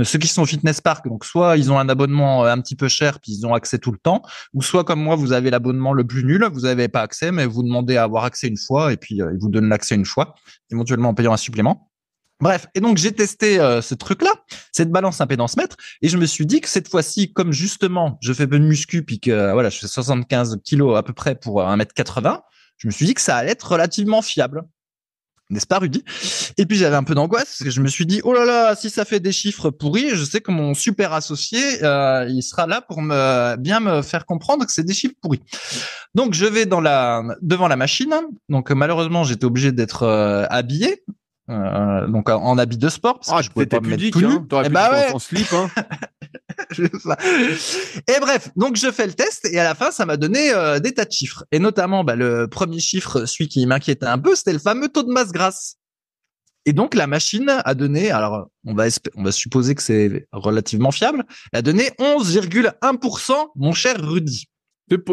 Ceux qui sont au Fitness Park, donc soit ils ont un abonnement un petit peu cher, puis ils ont accès tout le temps, ou soit comme moi, vous avez l'abonnement le plus nul, vous n'avez pas accès, mais vous demandez à avoir accès une fois, et puis ils vous donnent l'accès une fois, éventuellement en payant un supplément. Bref, et donc j'ai testé ce truc-là, cette balance impédance mètre, et je me suis dit que cette fois-ci, comme justement je fais peu de muscu, puis que voilà, je fais 75 kilos à peu près pour 1m80, je me suis dit que ça allait être relativement fiable. N'est-ce pas, Rudy? Et puis j'avais un peu d'angoisse parce que je me suis dit, oh là là, si ça fait des chiffres pourris, je sais que mon super associé, il sera là pour bien me faire comprendre que c'est des chiffres pourris. Donc je vais devant la machine. Donc malheureusement, j'étais obligé d'être habillé. Donc en habit de sport parce que je pouvais pas me mettre tout nu. Hein, t'aurais pu être en slip, hein. Et bref, donc je fais le test et à la fin ça m'a donné des tas de chiffres et notamment le premier chiffre, celui qui m'inquiétait un peu, c'était le fameux taux de masse grasse. Et donc la machine a donné, alors on va supposer que c'est relativement fiable, elle a donné 11,1%, mon cher Rudy.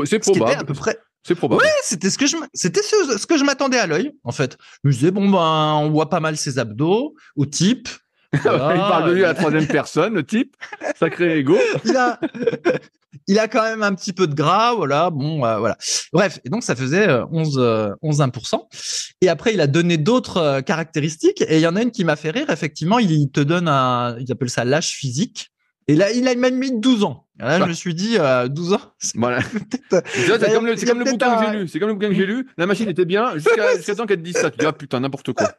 C'est probable. À peu près. C'est probable. Ouais, c'était ce que je m'attendais à l'œil, en fait. Je me disais, bon, on voit pas mal ses abdos, au type. Voilà, il parle de lui à la troisième personne, le type. Sacré égo. Il a quand même un petit peu de gras, voilà. Bon, voilà. Bref. Et donc, ça faisait 11,1%. Et après, il a donné d'autres caractéristiques. Et il y en a une qui m'a fait rire. Effectivement, il te donne il appelle ça l'âge physique. Et là, il a même mis 12 ans. Et là, je me suis dit, 12 ans. Voilà. C'est comme le bouquin que j'ai lu. C'est comme le bouquin que j'ai lu. La machine était bien jusqu'à temps qu'elle te dise ça. Tu dis, ah putain, n'importe quoi.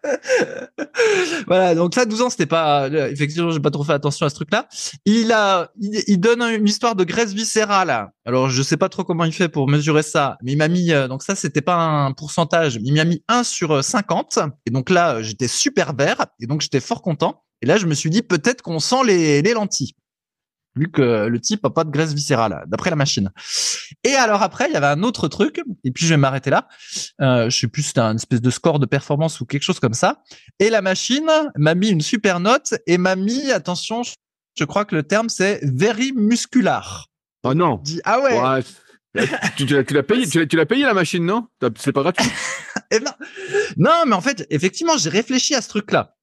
Voilà. Donc ça, 12 ans, c'était pas, effectivement, j'ai pas trop fait attention à ce truc-là. Il donne une histoire de graisse viscérale. Alors, je sais pas trop comment il fait pour mesurer ça, mais il m'a mis, donc ça, c'était pas un pourcentage. Il m'a mis 1 sur 50. Et donc là, j'étais super vert. Et donc, j'étais fort content. Et là, je me suis dit, peut-être qu'on sent les lentilles, vu que le type a pas de graisse viscérale, d'après la machine. Et alors après, il y avait un autre truc, et puis je vais m'arrêter là. Je sais plus, c'était un espèce de score de performance ou quelque chose comme ça. Et la machine m'a mis une super note et m'a mis, attention, je crois que le terme c'est very muscular. Oh non. Dit, ah ouais. Tu l'as payé, tu l'as payé la machine, non? C'est pas gratuit. Et non, mais en fait, effectivement, j'ai réfléchi à ce truc-là.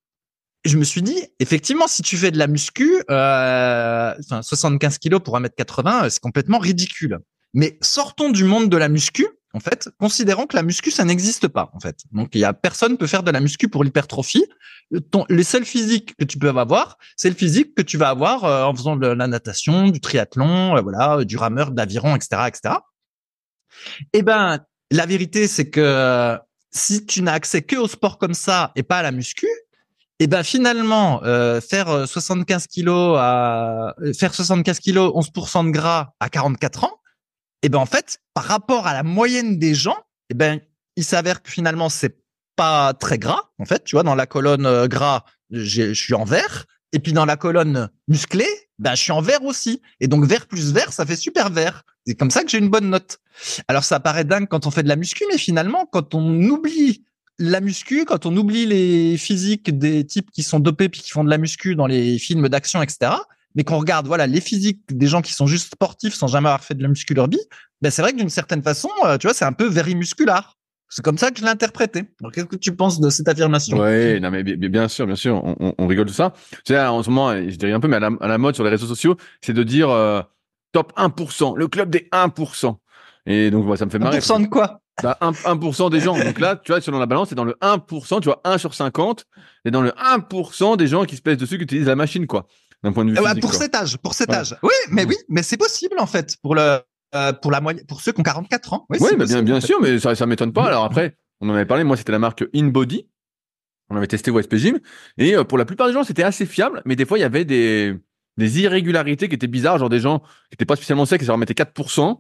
Je me suis dit, effectivement, si tu fais de la muscu, 75 kilos pour 1m80, c'est complètement ridicule. Mais sortons du monde de la muscu, en fait, considérons que la muscu, ça n'existe pas, en fait. Donc, personne peut faire de la muscu pour l'hypertrophie. Les seuls physiques que tu peux avoir, c'est le physique que tu vas avoir en faisant de la natation, du triathlon, voilà, du rameur, de l'aviron, etc., etc. Eh ben, la vérité, c'est que si tu n'as accès que au sport comme ça et pas à la muscu, et ben finalement faire 75 kilos 11% de gras à 44 ans, et ben en fait par rapport à la moyenne des gens, et ben il s'avère que finalement c'est pas très gras en fait, tu vois, dans la colonne gras, je suis en vert, et puis dans la colonne musclée, ben je suis en vert aussi, et donc vert plus vert, ça fait super vert. C'est comme ça que j'ai une bonne note. Alors ça paraît dingue quand on fait de la muscu, mais finalement quand on oublie la muscu, quand on oublie les physiques des types qui sont dopés puis qui font de la muscu dans les films d'action, etc., mais qu'on regarde, voilà, les physiques des gens qui sont juste sportifs sans jamais avoir fait de la muscu leur vie, ben c'est vrai que d'une certaine façon, tu vois, c'est un peu very muscular. C'est comme ça que je l'ai interprété. Alors, qu'est-ce que tu penses de cette affirmation? Ouais, non, mais bien sûr, on rigole de ça. Tu sais, en ce moment, je dirais un peu, mais à la mode sur les réseaux sociaux, c'est de dire top 1%, le club des 1%. Et donc, ça me fait marrer. 1% de quoi? 1% des gens. Donc là, tu vois, selon la balance, c'est dans le 1%, tu vois, 1 sur 50, et dans le 1% des gens qui se plaisent dessus, qui utilisent la machine, quoi. D'un point de vue physique, pour quoi. cet âge. Oui, mais c'est possible, en fait, pour la moyenne, pour ceux qui ont 44 ans. Oui, bien sûr, mais ça m'étonne pas. Alors après, on en avait parlé, moi, c'était la marque InBody. On avait testé West Gym. Et pour la plupart des gens, c'était assez fiable, mais des fois, il y avait des irrégularités qui étaient bizarres, genre des gens qui n'étaient pas spécialement secs et ça leur mettait 4%.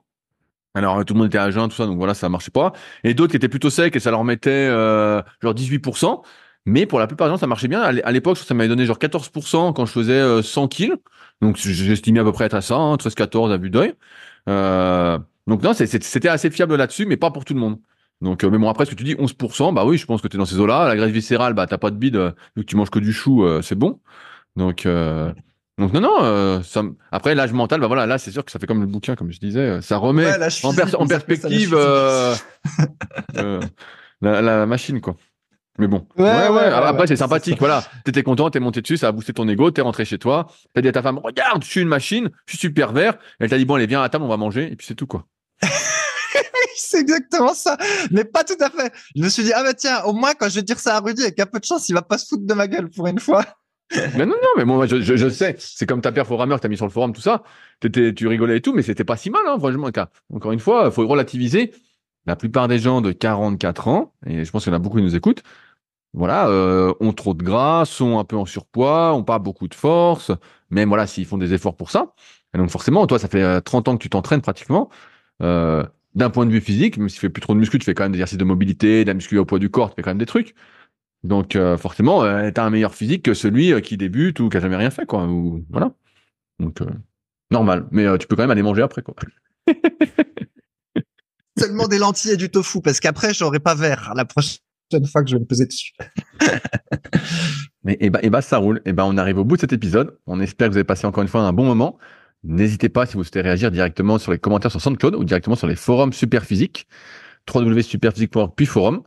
Alors, tout le monde était à jeun, tout ça, donc voilà, ça marchait pas. Et d'autres qui étaient plutôt secs et ça leur mettait genre 18%. Mais pour la plupart des gens, ça marchait bien. À l'époque, ça m'avait donné genre 14% quand je faisais 100 kilos. Donc, j'estimais à peu près être à ça, 13-14 à vue d'œil. Donc non, c'était assez fiable là-dessus, mais pas pour tout le monde. Donc, mais bon, après, ce que tu dis, 11%, bah oui, je pense que t'es dans ces eaux-là. La graisse viscérale, bah t'as pas de bide, vu que tu manges que du chou, c'est bon. Donc non, après l'âge mental, bah voilà, là c'est sûr que ça fait comme le bouquin, comme je disais, ça remet en perspective. la machine, quoi. Mais bon. Ouais, Ouais, ouais. Après, c'est c'est ça. sympathique. Voilà. T'étais content, t'es monté dessus, ça a boosté ton ego, t'es rentré chez toi. T'as dit à ta femme, regarde, je suis une machine, je suis super vert. Elle t'a dit, bon, allez, viens à table, on va manger. Et puis c'est tout, quoi. C'est exactement ça. Mais pas tout à fait. Je me suis dit, ah bah tiens, au moins, quand je vais dire ça à Rudy, avec un peu de chance, il va pas se foutre de ma gueule pour une fois. Mais non, non, mais bon, moi, je sais. C'est comme ta perf au rameur que t'as mis sur le forum, tout ça. Tu rigolais et tout, mais c'était pas si mal, hein, franchement. Encore une fois, faut relativiser. La plupart des gens de 44 ans, et je pense qu'il y en a beaucoup qui nous écoutent, voilà, ont trop de gras, sont un peu en surpoids, ont pas beaucoup de force, même voilà, s'ils font des efforts pour ça. Et donc forcément, toi, ça fait 30 ans que tu t'entraînes pratiquement. Euh, D'un point de vue physique, même si tu fais plus trop de muscu, tu fais quand même des exercices de mobilité, de la muscu au poids du corps, tu fais quand même des trucs. Donc forcément, t'as un meilleur physique que celui qui débute ou qui a jamais rien fait, quoi. Ou, voilà. Donc normal. Mais tu peux quand même aller manger après, quoi. Seulement des lentilles et du tofu, parce qu'après, j'aurai pas vert la prochaine fois que je vais me peser dessus. Mais et bah ça roule. Et ben on arrive au bout de cet épisode. On espère que vous avez passé encore une fois un bon moment. N'hésitez pas si vous souhaitez réagir directement sur les commentaires sur SoundCloud ou directement sur les forums Superphysique, www.superphysique.org puis forum.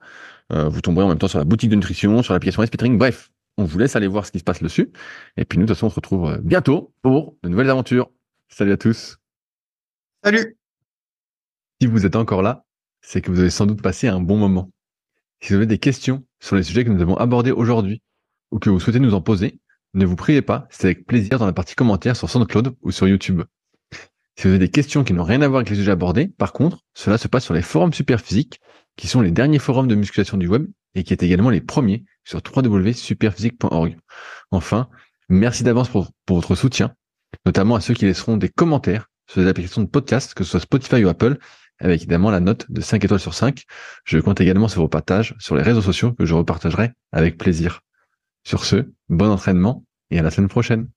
Vous tomberez en même temps sur la boutique de nutrition, sur l'application SPTring. Bref, on vous laisse aller voir ce qui se passe dessus. Et puis nous, de toute façon, on se retrouve bientôt pour de nouvelles aventures. Salut à tous. Salut! Si vous êtes encore là, c'est que vous avez sans doute passé un bon moment. Si vous avez des questions sur les sujets que nous avons abordés aujourd'hui ou que vous souhaitez nous en poser, ne vous priez pas, c'est avec plaisir dans la partie commentaires sur SoundCloud ou sur YouTube. Si vous avez des questions qui n'ont rien à voir avec les sujets abordés, par contre, cela se passe sur les forums Superphysique, qui sont les derniers forums de musculation du web et qui est également les premiers sur www.superphysique.org. Enfin, merci d'avance pour votre soutien, notamment à ceux qui laisseront des commentaires sur les applications de podcast, que ce soit Spotify ou Apple, avec évidemment la note de 5 étoiles sur 5. Je compte également sur vos partages sur les réseaux sociaux que je repartagerai avec plaisir. Sur ce, bon entraînement et à la semaine prochaine.